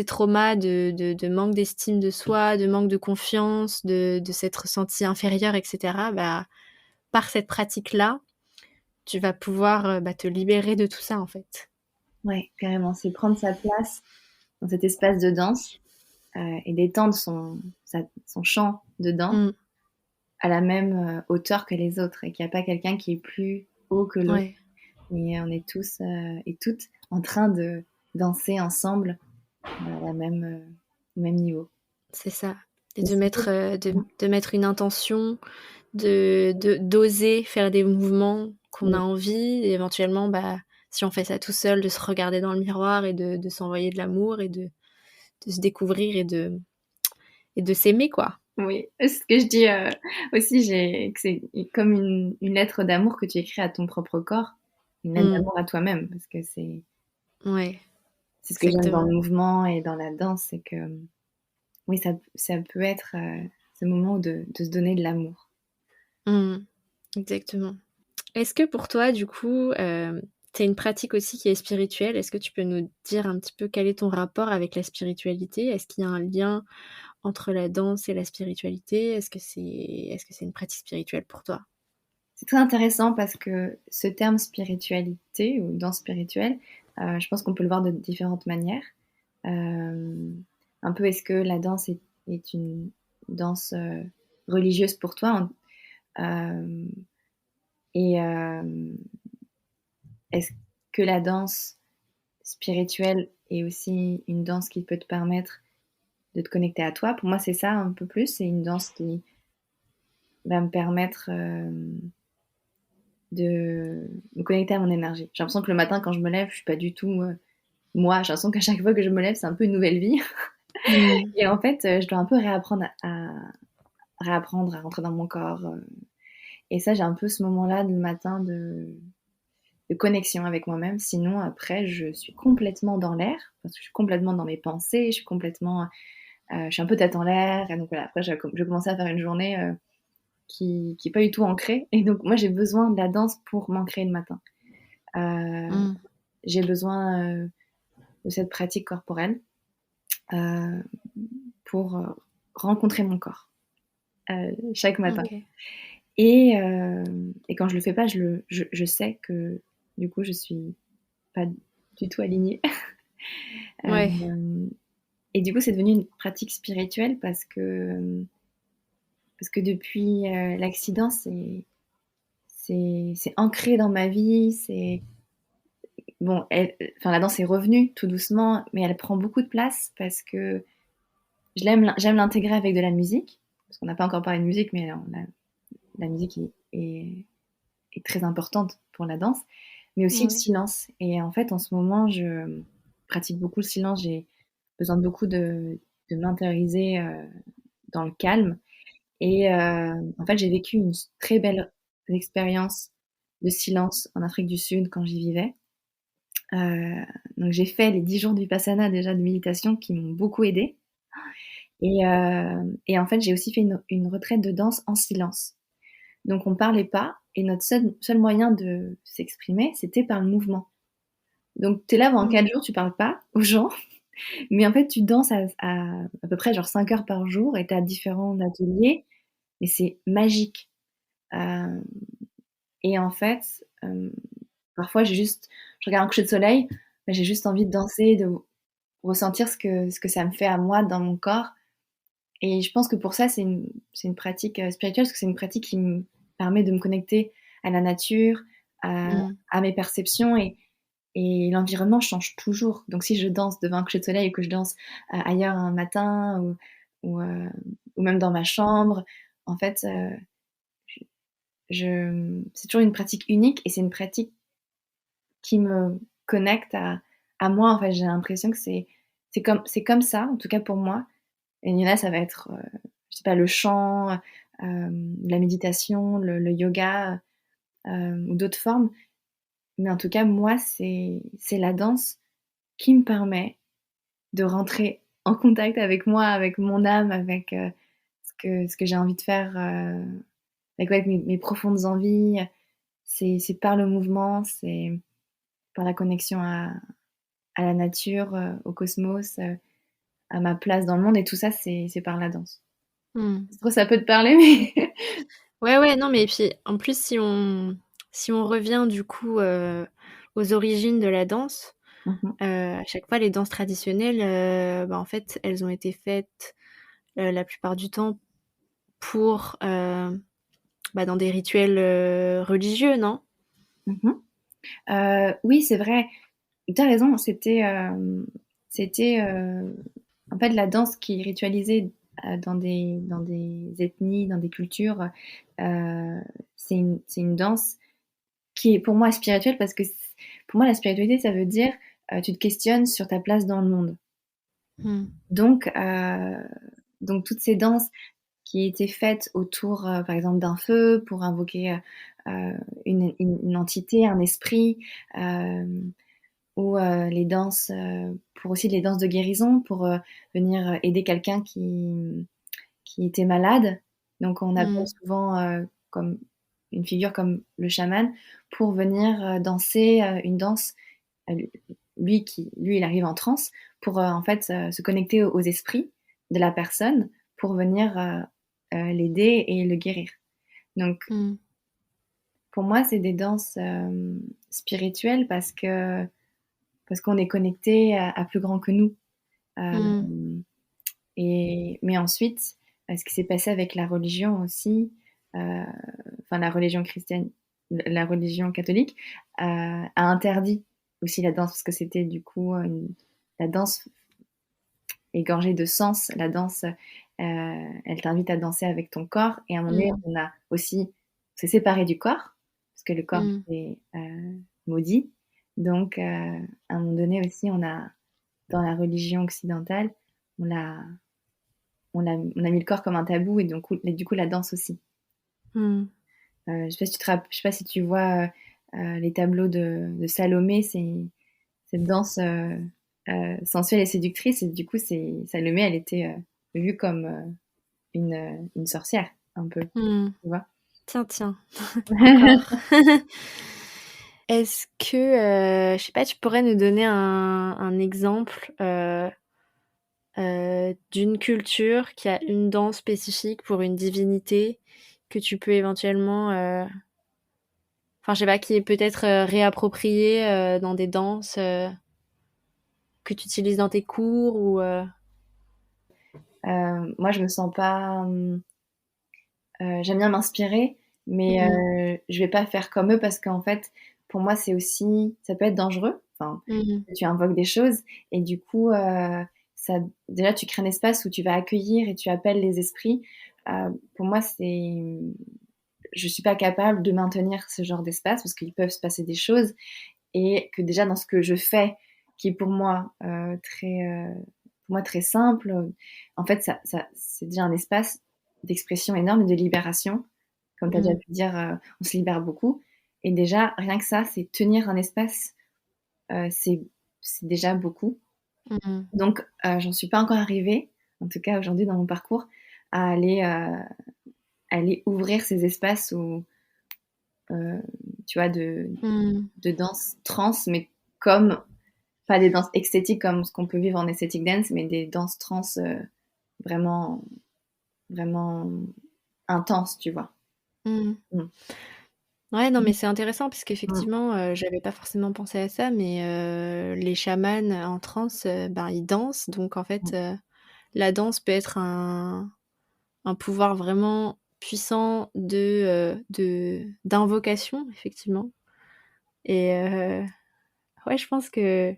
traumas de manque d'estime de soi, de manque de confiance, de s'être senti inférieur, etc. Par cette pratique-là, tu vas pouvoir te libérer de tout ça, en fait. Ouais, carrément. C'est prendre sa place dans cet espace de danse et d'étendre son champ de danse à la même hauteur que les autres et qu'il n'y a pas quelqu'un qui est plus haut que l'autre. Ouais. Et on est tous et toutes en train de danser ensemble au même niveau. C'est ça. Et de mettre une intention, d'oser faire des mouvements qu'on a envie, et éventuellement si on fait ça tout seul, de se regarder dans le miroir et de s'envoyer de l'amour et de se découvrir et de s'aimer, quoi. Oui, ce que je dis aussi, que c'est comme une lettre d'amour que tu écris à ton propre corps, une lettre Mmh. d'amour à toi-même, parce que Ouais, c'est ce que j'aime dans exactement. le mouvement et dans la danse, c'est que oui, ça peut être ce moment de se donner de l'amour. Mmh. Exactement. Est-ce que pour toi, du coup, tu une pratique aussi qui est spirituelle? Est-ce que tu peux nous dire un petit peu quel est ton rapport avec la spiritualité? Est-ce qu'il y a un lien entre la danse et la spiritualité? Est-ce que c'est une pratique spirituelle pour toi? C'est très intéressant parce que ce terme spiritualité ou danse spirituelle, je pense qu'on peut le voir de différentes manières. Un peu, est-ce que la danse est une danse religieuse pour toi? Euh, et est-ce que la danse spirituelle est aussi une danse qui peut te permettre de te connecter à toi? Pour moi, c'est ça un peu plus. C'est une danse qui va me permettre de me connecter à mon énergie. J'ai l'impression que le matin, quand je me lève, je suis pas du tout moi. J'ai l'impression qu'à chaque fois que je me lève, c'est un peu une nouvelle vie. Mmh. Et en fait, je dois un peu réapprendre à rentrer dans mon corps. Et ça, j'ai un peu ce moment-là le matin de connexion avec moi-même. Sinon, après, je suis complètement dans l'air, parce que je suis complètement dans mes pensées, je suis un peu tête en l'air. Et donc voilà, après, je commençais à faire une journée qui est pas du tout ancrée. Et donc, moi, j'ai besoin de la danse pour m'ancrer le matin. Euh, Mmh. j'ai besoin de cette pratique corporelle euh, pour rencontrer mon corps chaque matin. OK. Et quand je le fais pas, je sais que du coup, je suis pas du tout alignée. Ouais. Euh, et du coup, c'est devenu une pratique spirituelle parce que depuis l'accident, c'est ancré dans ma vie. Bon, enfin, la danse est revenue tout doucement, mais elle prend beaucoup de place parce que j'aime l'intégrer avec de la musique. Parce qu'on n'a pas encore parlé de musique, mais la musique est très importante pour la danse, mais aussi le Ouais. silence. Et en fait, en ce moment, je pratique beaucoup le silence. J'ai besoin de beaucoup de m'intérioriser dans le calme. Et en fait, j'ai vécu une très belle expérience de silence en Afrique du Sud quand j'y vivais. Euh, donc j'ai fait les 10 jours du Vipassana déjà de méditation qui m'ont beaucoup aidée. Et en fait, j'ai aussi fait une retraite de danse en silence. Donc on parlait pas et notre seul moyen de s'exprimer, c'était par le mouvement. Donc tu es là pendant Mmh. 4 jours, tu parles pas aux gens, mais en fait tu danses à peu près genre 5 heures par jour et tu as différents ateliers et c'est magique. Euh, et en fait, parfois je regarde un coucher de soleil, mais j'ai juste envie de danser, de ressentir ce que ça me fait à moi dans mon corps. Et je pense que pour ça, c'est une pratique spirituelle, parce que c'est une pratique qui me permet de me connecter à la nature, à, Mmh. à mes perceptions et l'environnement change toujours. Donc si je danse devant un coucher de soleil ou que je danse ailleurs un matin ou, euh, ou même dans ma chambre, en fait, c'est toujours une pratique unique et c'est une pratique qui me connecte à moi. En fait, j'ai l'impression que c'est comme ça, en tout cas pour moi. Et il y en a, ça va être, je sais pas, le chant, la méditation, le yoga ou d'autres formes. Mais en tout cas, moi, c'est la danse qui me permet de rentrer en contact avec moi, avec mon âme, avec ce que j'ai envie de faire, avec mes profondes envies. C'est par le mouvement, c'est par la connexion à la nature, au cosmos, à ma place dans le monde. Et tout ça, c'est par la danse. Mmh. C'est trop, ça peut te parler, mais... Ouais, ouais, non, mais puis, en plus, si on revient, du coup, aux origines de la danse, Mhm, à chaque fois, les danses traditionnelles, bah, en fait, elles ont été faites, la plupart du temps pour, bah, dans des rituels, religieux, non? mhm. Oui, c'est vrai. Tu as raison. C'était en fait la danse qui est ritualisée dans des ethnies, dans des cultures. Euh, c'est une danse qui est pour moi spirituelle parce que pour moi, la spiritualité, ça veut dire tu te questionnes sur ta place dans le monde. Mm. Donc toutes ces danses qui étaient faites autour, par exemple, d'un feu pour invoquer une entité, un esprit, ou les danses, pour aussi les danses de guérison, pour venir aider quelqu'un qui était malade. Donc on appelle Mm. souvent comme une figure comme le chaman pour venir danser une danse. Euh, lui, il arrive en transe pour en fait se connecter aux esprits de la personne pour venir l'aider et le guérir. Donc Mm. pour moi, c'est des danses spirituelles parce qu'on est connecté à plus grand que nous. Euh, Mm. mais ensuite, ce qui s'est passé avec la religion aussi, enfin la religion chrétienne, la religion catholique, a interdit aussi la danse parce que c'était du coup la danse égorgée de sens. La danse, elle t'invite à danser avec ton corps et à un moment donné, Mm. on a aussi se séparé du corps parce que le corps Mm. est maudit. Donc, à un moment donné aussi, on a dans la religion occidentale, on a on a mis le corps comme un tabou et du coup la danse aussi. Mm. Je sais pas si je sais pas si tu vois les tableaux de Salomé, c'est cette danse sensuelle et séductrice et du coup Salomé, elle était vue comme une sorcière un peu, Mm. tu vois. Tiens, tiens, encore. Est-ce que, je sais pas, tu pourrais nous donner un exemple d'une culture qui a une danse spécifique pour une divinité que tu peux éventuellement, enfin, je sais pas, qui est peut-être réappropriée dans des danses que tu utilises dans tes cours ou. Moi, je me sens pas. J'aime bien m'inspirer, mais Mhm, je vais pas faire comme eux parce qu'en fait, pour moi, c'est aussi, ça peut être dangereux. Enfin, mhm, tu invoques des choses et du coup, ça, déjà, tu crées un espace où tu vas accueillir et tu appelles les esprits. Pour moi, je suis pas capable de maintenir ce genre d'espace parce qu'il peut se passer des choses et que déjà dans ce que je fais, qui est pour moi très simple, en fait, c'est déjà un espace d'expression énorme et de libération. Comme tu as déjà mhm, pu dire, on se libère beaucoup. Et déjà, rien que ça, c'est tenir un espace, euh, c'est c'est déjà beaucoup. mhm, Donc, j'en suis pas encore arrivée, en tout cas aujourd'hui dans mon parcours, à aller ouvrir ces espaces où, euh, tu vois, mhm, de danse trans, mais comme pas des danses esthétiques comme ce qu'on peut vivre en esthétique dance, mais des danses trans vraiment, vraiment intenses, tu vois. mhm. Mm. Ouais, non, mais c'est intéressant parce Mm. qu'effectivement, j'avais pas forcément pensé à ça, mais les chamans en transe, ben, ils dansent, donc en fait, la danse peut être un pouvoir vraiment puissant d'invocation, effectivement. Et ouais, je pense que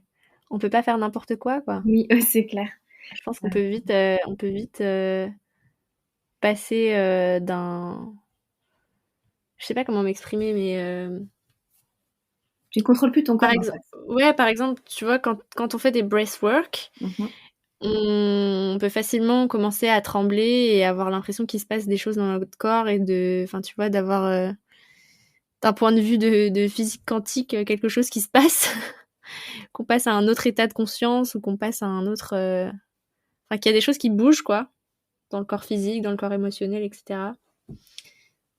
on peut pas faire n'importe quoi, quoi. Oui, c'est clair. Je pense on peut vite passer je sais pas comment m'exprimer, mais Tu ne contrôles plus ton corps, par en exemple, fait. ouais, par exemple, tu vois, quand on fait des breathwork, Mhm. on peut facilement commencer à trembler et avoir l'impression qu'il se passe des choses dans notre corps et enfin, tu vois, d'avoir d'un point de vue de physique quantique, quelque chose qui se passe, qu'on passe à un autre état de conscience ou qu'on passe à un autre, enfin, qu'il y a des choses qui bougent, quoi, dans le corps physique, dans le corps émotionnel, etc.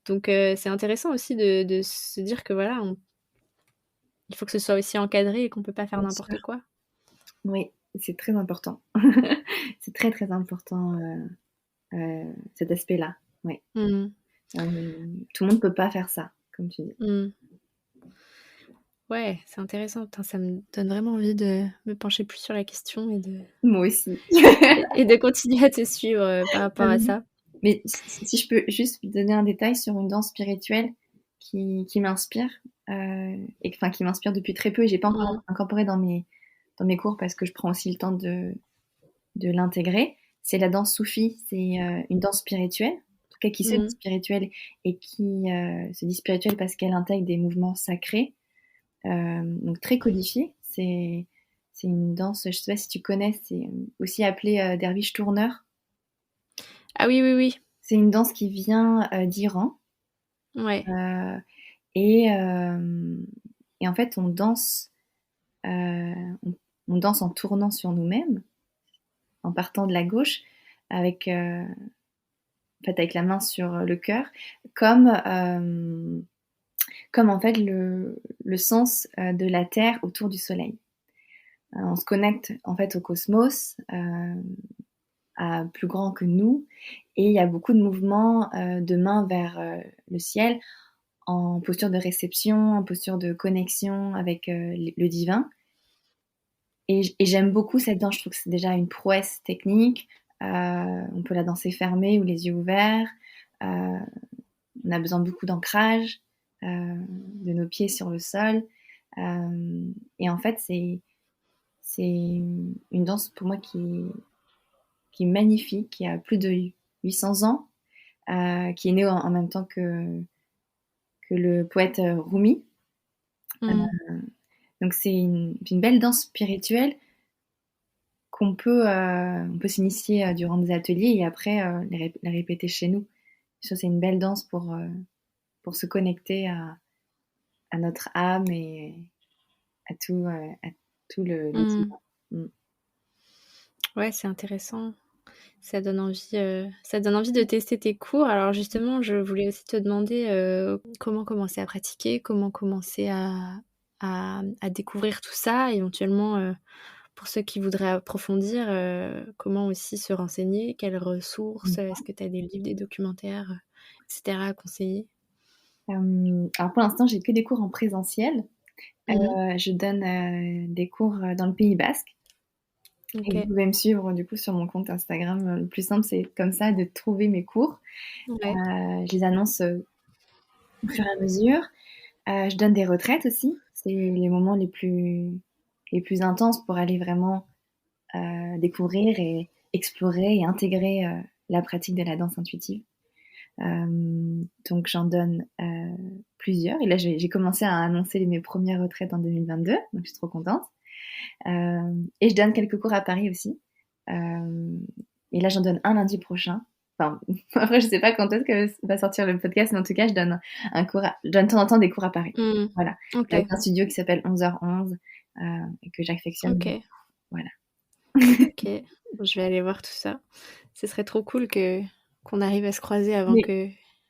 Donc, c'est intéressant aussi de se dire que voilà, il faut que ce soit aussi encadré et qu'on peut pas faire Bien n'importe sûr. quoi. Oui, c'est très important. C'est très, très important, cet aspect-là. Oui. Mmh. Tout le monde ne peut pas faire ça, comme tu dis. Mmh. Ouais, c'est intéressant. Putain, ça me donne vraiment envie de me pencher plus sur la question Moi aussi. et de continuer à te suivre par rapport à Mhm. ça. Mais si je peux juste donner un détail sur une danse spirituelle qui m'inspire, enfin qui m'inspire depuis très peu et j'ai pas encore Mmh. incorporé dans mes cours parce que je prends aussi le temps de l'intégrer. C'est la danse soufie, c'est une danse spirituelle, en tout cas qui se dit Mmh. spirituelle et qui se dit spirituelle parce qu'elle intègre des mouvements sacrés. donc très codifiée. C'est une danse, je sais pas si tu connais, c'est aussi appelé derviche tourneur. Ah oui, oui, oui. C'est une danse qui vient d'Iran. Ouais. Euh, et en fait, on danse en tournant sur nous-mêmes, en partant de la gauche, avec, en fait, avec la main sur le cœur, comme, comme en fait le sens de la Terre autour du Soleil. On se connecte en fait au cosmos, à plus grand que nous, et il y a beaucoup de mouvements de main vers le ciel, en posture de réception, en posture de connexion avec le divin. Et j'aime beaucoup cette danse, je trouve que c'est déjà une prouesse technique. On peut la danser fermée ou les yeux ouverts. On a besoin de beaucoup d'ancrage, de nos pieds sur le sol. Et en fait, c'est une danse pour moi qui est magnifique, qui a plus de 800 ans, qui est née en même temps que le poète Rumi. Mm. Donc c'est une belle danse spirituelle on peut s'initier durant des ateliers et après les répéter chez nous. Je trouve que c'est une belle danse pour se connecter à notre âme et à tout le Mm. divin. Mm. Ouais, c'est intéressant. Ça donne envie de tester tes cours. Alors justement, je voulais aussi te demander comment commencer à pratiquer, comment commencer à découvrir tout ça, éventuellement pour ceux qui voudraient approfondir, comment aussi se renseigner, quelles ressources, est-ce que tu as des livres, des documentaires, etc. à conseiller? Alors pour l'instant, j'ai que des cours en présentiel. Mmh. Je donne des cours dans le Pays Basque. Et vous OK. pouvez me suivre du coup sur mon compte Instagram. Le plus simple, c'est comme ça de trouver mes cours. Ouais. Je les annonce au fur et à mesure. Je donne des retraites aussi. C'est les moments les plus intenses pour aller vraiment découvrir et explorer et intégrer la pratique de la danse intuitive. Donc j'en donne plusieurs. Et là, j'ai commencé à annoncer mes premières retraites en 2022, donc je suis trop contente. Et je donne quelques cours à Paris aussi. Et là, j'en donne un lundi prochain. Enfin, après, je sais pas quand est-ce que va sortir le podcast, mais en tout cas, je donne de temps en temps des cours à Paris. Mmh. Voilà. Avec OK. un studio qui s'appelle 11h11 et que j'affectionne beaucoup. OK. Voilà. OK. Je vais aller voir tout ça. Ce serait trop cool qu'on arrive à se croiser Mais,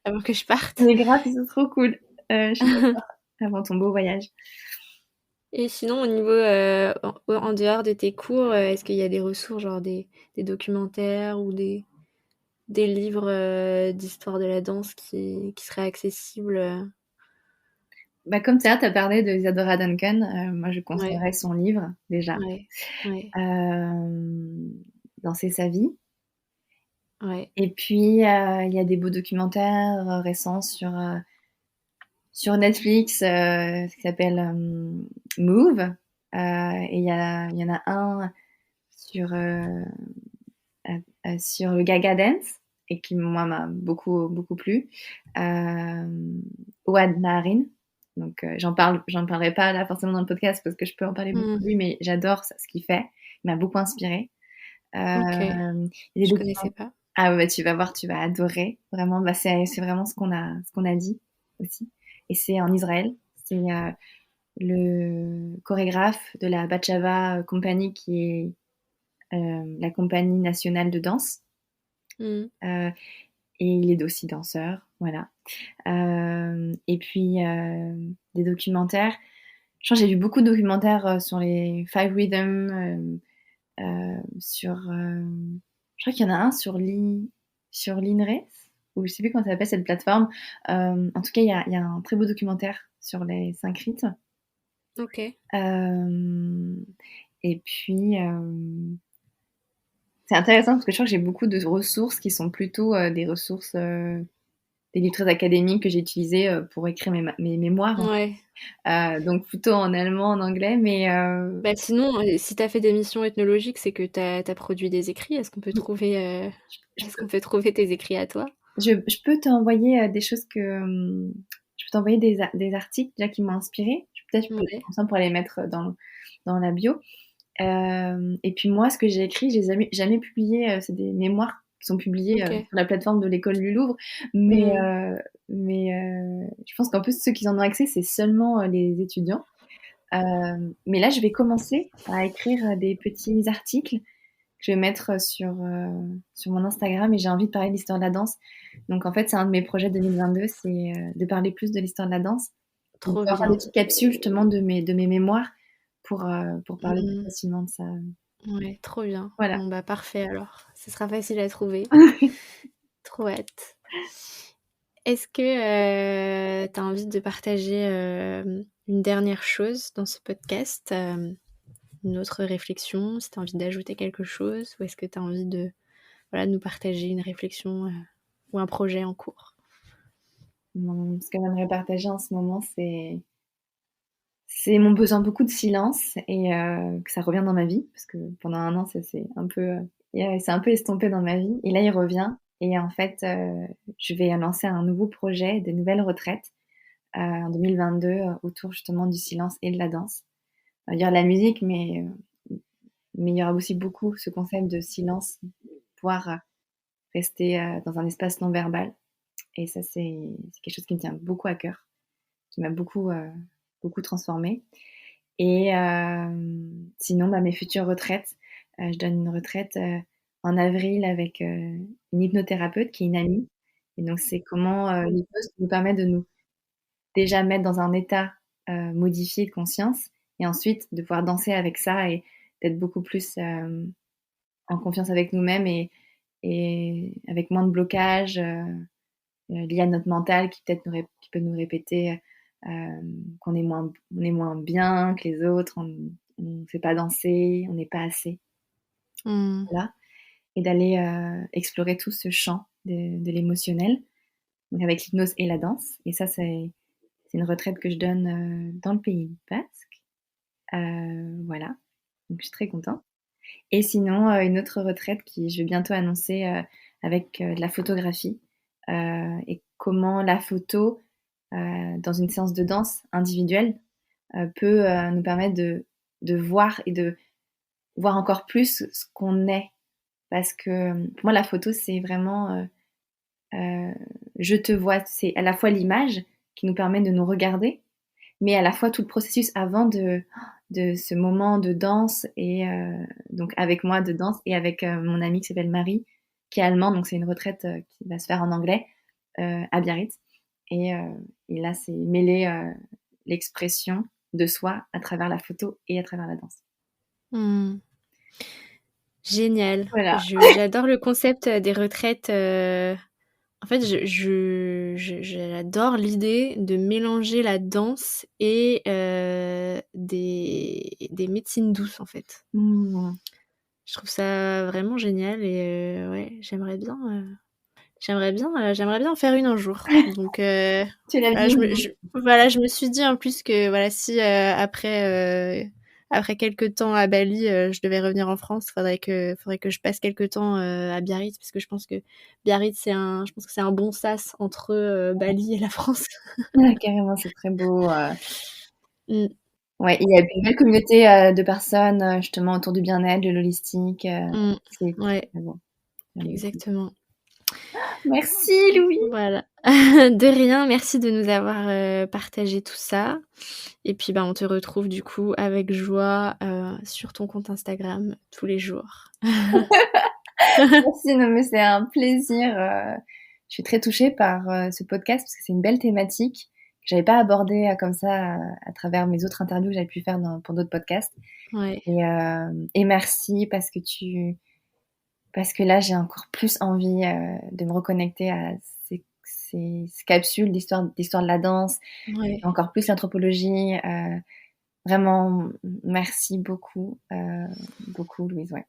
avant que je parte. mais grave, c'est trop cool. Je suis d'accord. Avant ton beau voyage. Et sinon, au niveau, en dehors de tes cours, est-ce qu'il y a des ressources, genre des documentaires ou des livres d'histoire de la danse qui seraient accessibles? Bah, comme ça, tu as parlé de Isadora Duncan, moi je Ouais, conseillerais son livre déjà. ouais, ouais, Danser sa vie. ouais. Et puis, il y a des beaux documentaires récents sur Netflix qui s'appelle Move. Et il y en a un sur, sur le Gaga Dance et qui, moi, m'a beaucoup, beaucoup plu. Ouad Naharin. Donc, j'en parlerai pas là forcément dans le podcast parce que je peux en parler beaucoup Mmh. de lui, mais j'adore ce qu'il fait. Il m'a beaucoup inspiré. OK, Il y a je des connaissais documentaires. pas. Ah ouais, bah, tu vas voir, tu vas adorer. Vraiment, bah, c'est vraiment ce qu'on a dit aussi. Et c'est en Israël. C'est le chorégraphe de la Batshava Company, qui est la compagnie nationale de danse. Mmh. Euh, et il est aussi danseur, voilà. Et puis des documentaires. Je crois que j'ai vu beaucoup de documentaires sur les Five Rhythm, sur. Je crois qu'il y en a un sur l'INRE, ou je sais plus comment ça s'appelle cette plateforme. En tout cas, il y a un très beau documentaire sur les 5 rythmes. OK. Euh, et puis, c'est intéressant parce que je crois que j'ai beaucoup de ressources qui sont plutôt des ressources, des livres très académiques que j'ai utilisés pour écrire mes mémoires. Ouais. Donc plutôt en allemand, en anglais, mais Bah, sinon, si tu as fait des missions ethnologiques, c'est que tu as produit des écrits. je Est-ce peux, qu'on peut trouver tes écrits à toi? je peux t'envoyer des choses que. Je peux t'envoyer des articles déjà qui m'ont inspiré. peut-être je peux Ouais. ensemble pour les mettre dans la bio. Et puis moi, ce que j'ai écrit, je les ai jamais publiés. C'est des mémoires qui sont publiés Ok. sur la plateforme de l'école du Louvre. Mais, Mm. je pense qu'en plus, ceux qui en ont accès, c'est seulement les étudiants. Mais là, je vais commencer à écrire des petits articles que je vais mettre sur mon Instagram et j'ai envie de parler de l'histoire de la danse. Donc en fait, c'est un de mes projets 2022, c'est de parler plus de l'histoire de la danse. Donc, Trop je vais en faire des bien. petites capsules justement de mes mémoires pour parler plus Mm. facilement de ça. Ouais, trop bien. Voilà. Bon bah parfait alors. Ce sera facile à trouver. Trop hâte. Est-ce que tu as envie de partager une dernière chose dans ce podcast, une autre réflexion, si tu as envie d'ajouter quelque chose, ou est-ce que tu as envie de nous partager une réflexion ou un projet en cours? Ce que j'aimerais partager en ce moment, c'est mon besoin beaucoup de silence et que ça revient dans ma vie parce que pendant un an, ça c'est un peu estompé dans ma vie et là, il revient et en fait, je vais lancer un nouveau projet, de nouvelles retraites, en 2022, autour justement du silence et de la danse. Il y aura la musique, mais il y aura aussi beaucoup ce concept de silence, pouvoir rester dans un espace non verbal. Et ça, c'est quelque chose qui me tient beaucoup à cœur, qui m'a beaucoup transformée. Et sinon, bah, mes futures retraites, je donne une retraite en avril avec une hypnothérapeute qui est une amie. Et donc, c'est comment l'hypnose nous permet de nous déjà mettre dans un état modifié de conscience et ensuite de pouvoir danser avec ça et d'être beaucoup plus en confiance avec nous-mêmes et avec moins de blocage liés à notre mental qui peut-être qui peut nous répéter on est moins bien que les autres, on ne fait pas danser, on n'est pas assez. Mm. Voilà. Et d'aller explorer tout ce champ de l'émotionnel, donc avec l'hypnose et la danse. Et ça, c'est une retraite que je donne dans le Pays basque. Voilà, donc je suis très contente. Et sinon, une autre retraite qui je vais bientôt annoncer avec de la photographie et comment la photo, dans une séance de danse individuelle, peut nous permettre de voir et de voir encore plus ce qu'on est. Parce que pour moi, la photo, c'est vraiment je te vois. C'est à la fois l'image qui nous permet de nous regarder, mais à la fois tout le processus avant de ce moment de danse et donc avec moi de danse et avec mon amie qui s'appelle Marie, qui est allemande, donc c'est une retraite qui va se faire en anglais à Biarritz. Et, euh, et là, c'est mêler l'expression de soi à travers la photo et à travers la danse. Mm. Génial. Voilà. J'adore le concept des retraites. En fait, j'adore l'idée de mélanger la danse et des médecines douces, en fait. Mmh. Je trouve ça vraiment génial et ouais, j'aimerais bien en faire une un jour. Donc Tu l'as voilà, dit. je me suis dit en plus que voilà, si après quelques temps à Bali, je devais revenir en France, faudrait que je passe quelques temps à Biarritz parce que je pense que Biarritz je pense que c'est un bon sas entre Bali et la France. Ouais, carrément, c'est très beau. Mm, Ouais, il y a une belle communauté de personnes justement autour du bien-être, de l'holistique. mm, C'est ouais, très beau. J'aime beaucoup. exactement. Merci Louis. Voilà. De rien, merci de nous avoir partagé tout ça. Et puis bah on te retrouve du coup avec joie sur ton compte Instagram tous les jours. Merci, non mais c'est un plaisir. Je suis très touchée par ce podcast parce que c'est une belle thématique que j'avais pas abordée comme ça à travers mes autres interviews que j'avais pu faire pour d'autres podcasts. Ouais. Et merci parce que là j'ai encore plus envie de me reconnecter à ces capsules d'histoire de la danse, Ouais. encore plus l'anthropologie. Vraiment, merci beaucoup, beaucoup Louise. Ouais.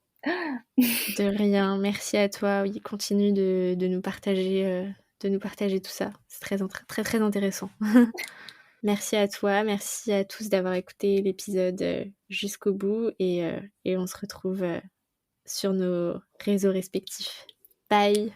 De rien, merci à toi. Oui, continue de nous partager tout ça. C'est très très intéressant. Merci à toi, merci à tous d'avoir écouté l'épisode jusqu'au bout et on se retrouve sur nos réseaux respectifs. Bye.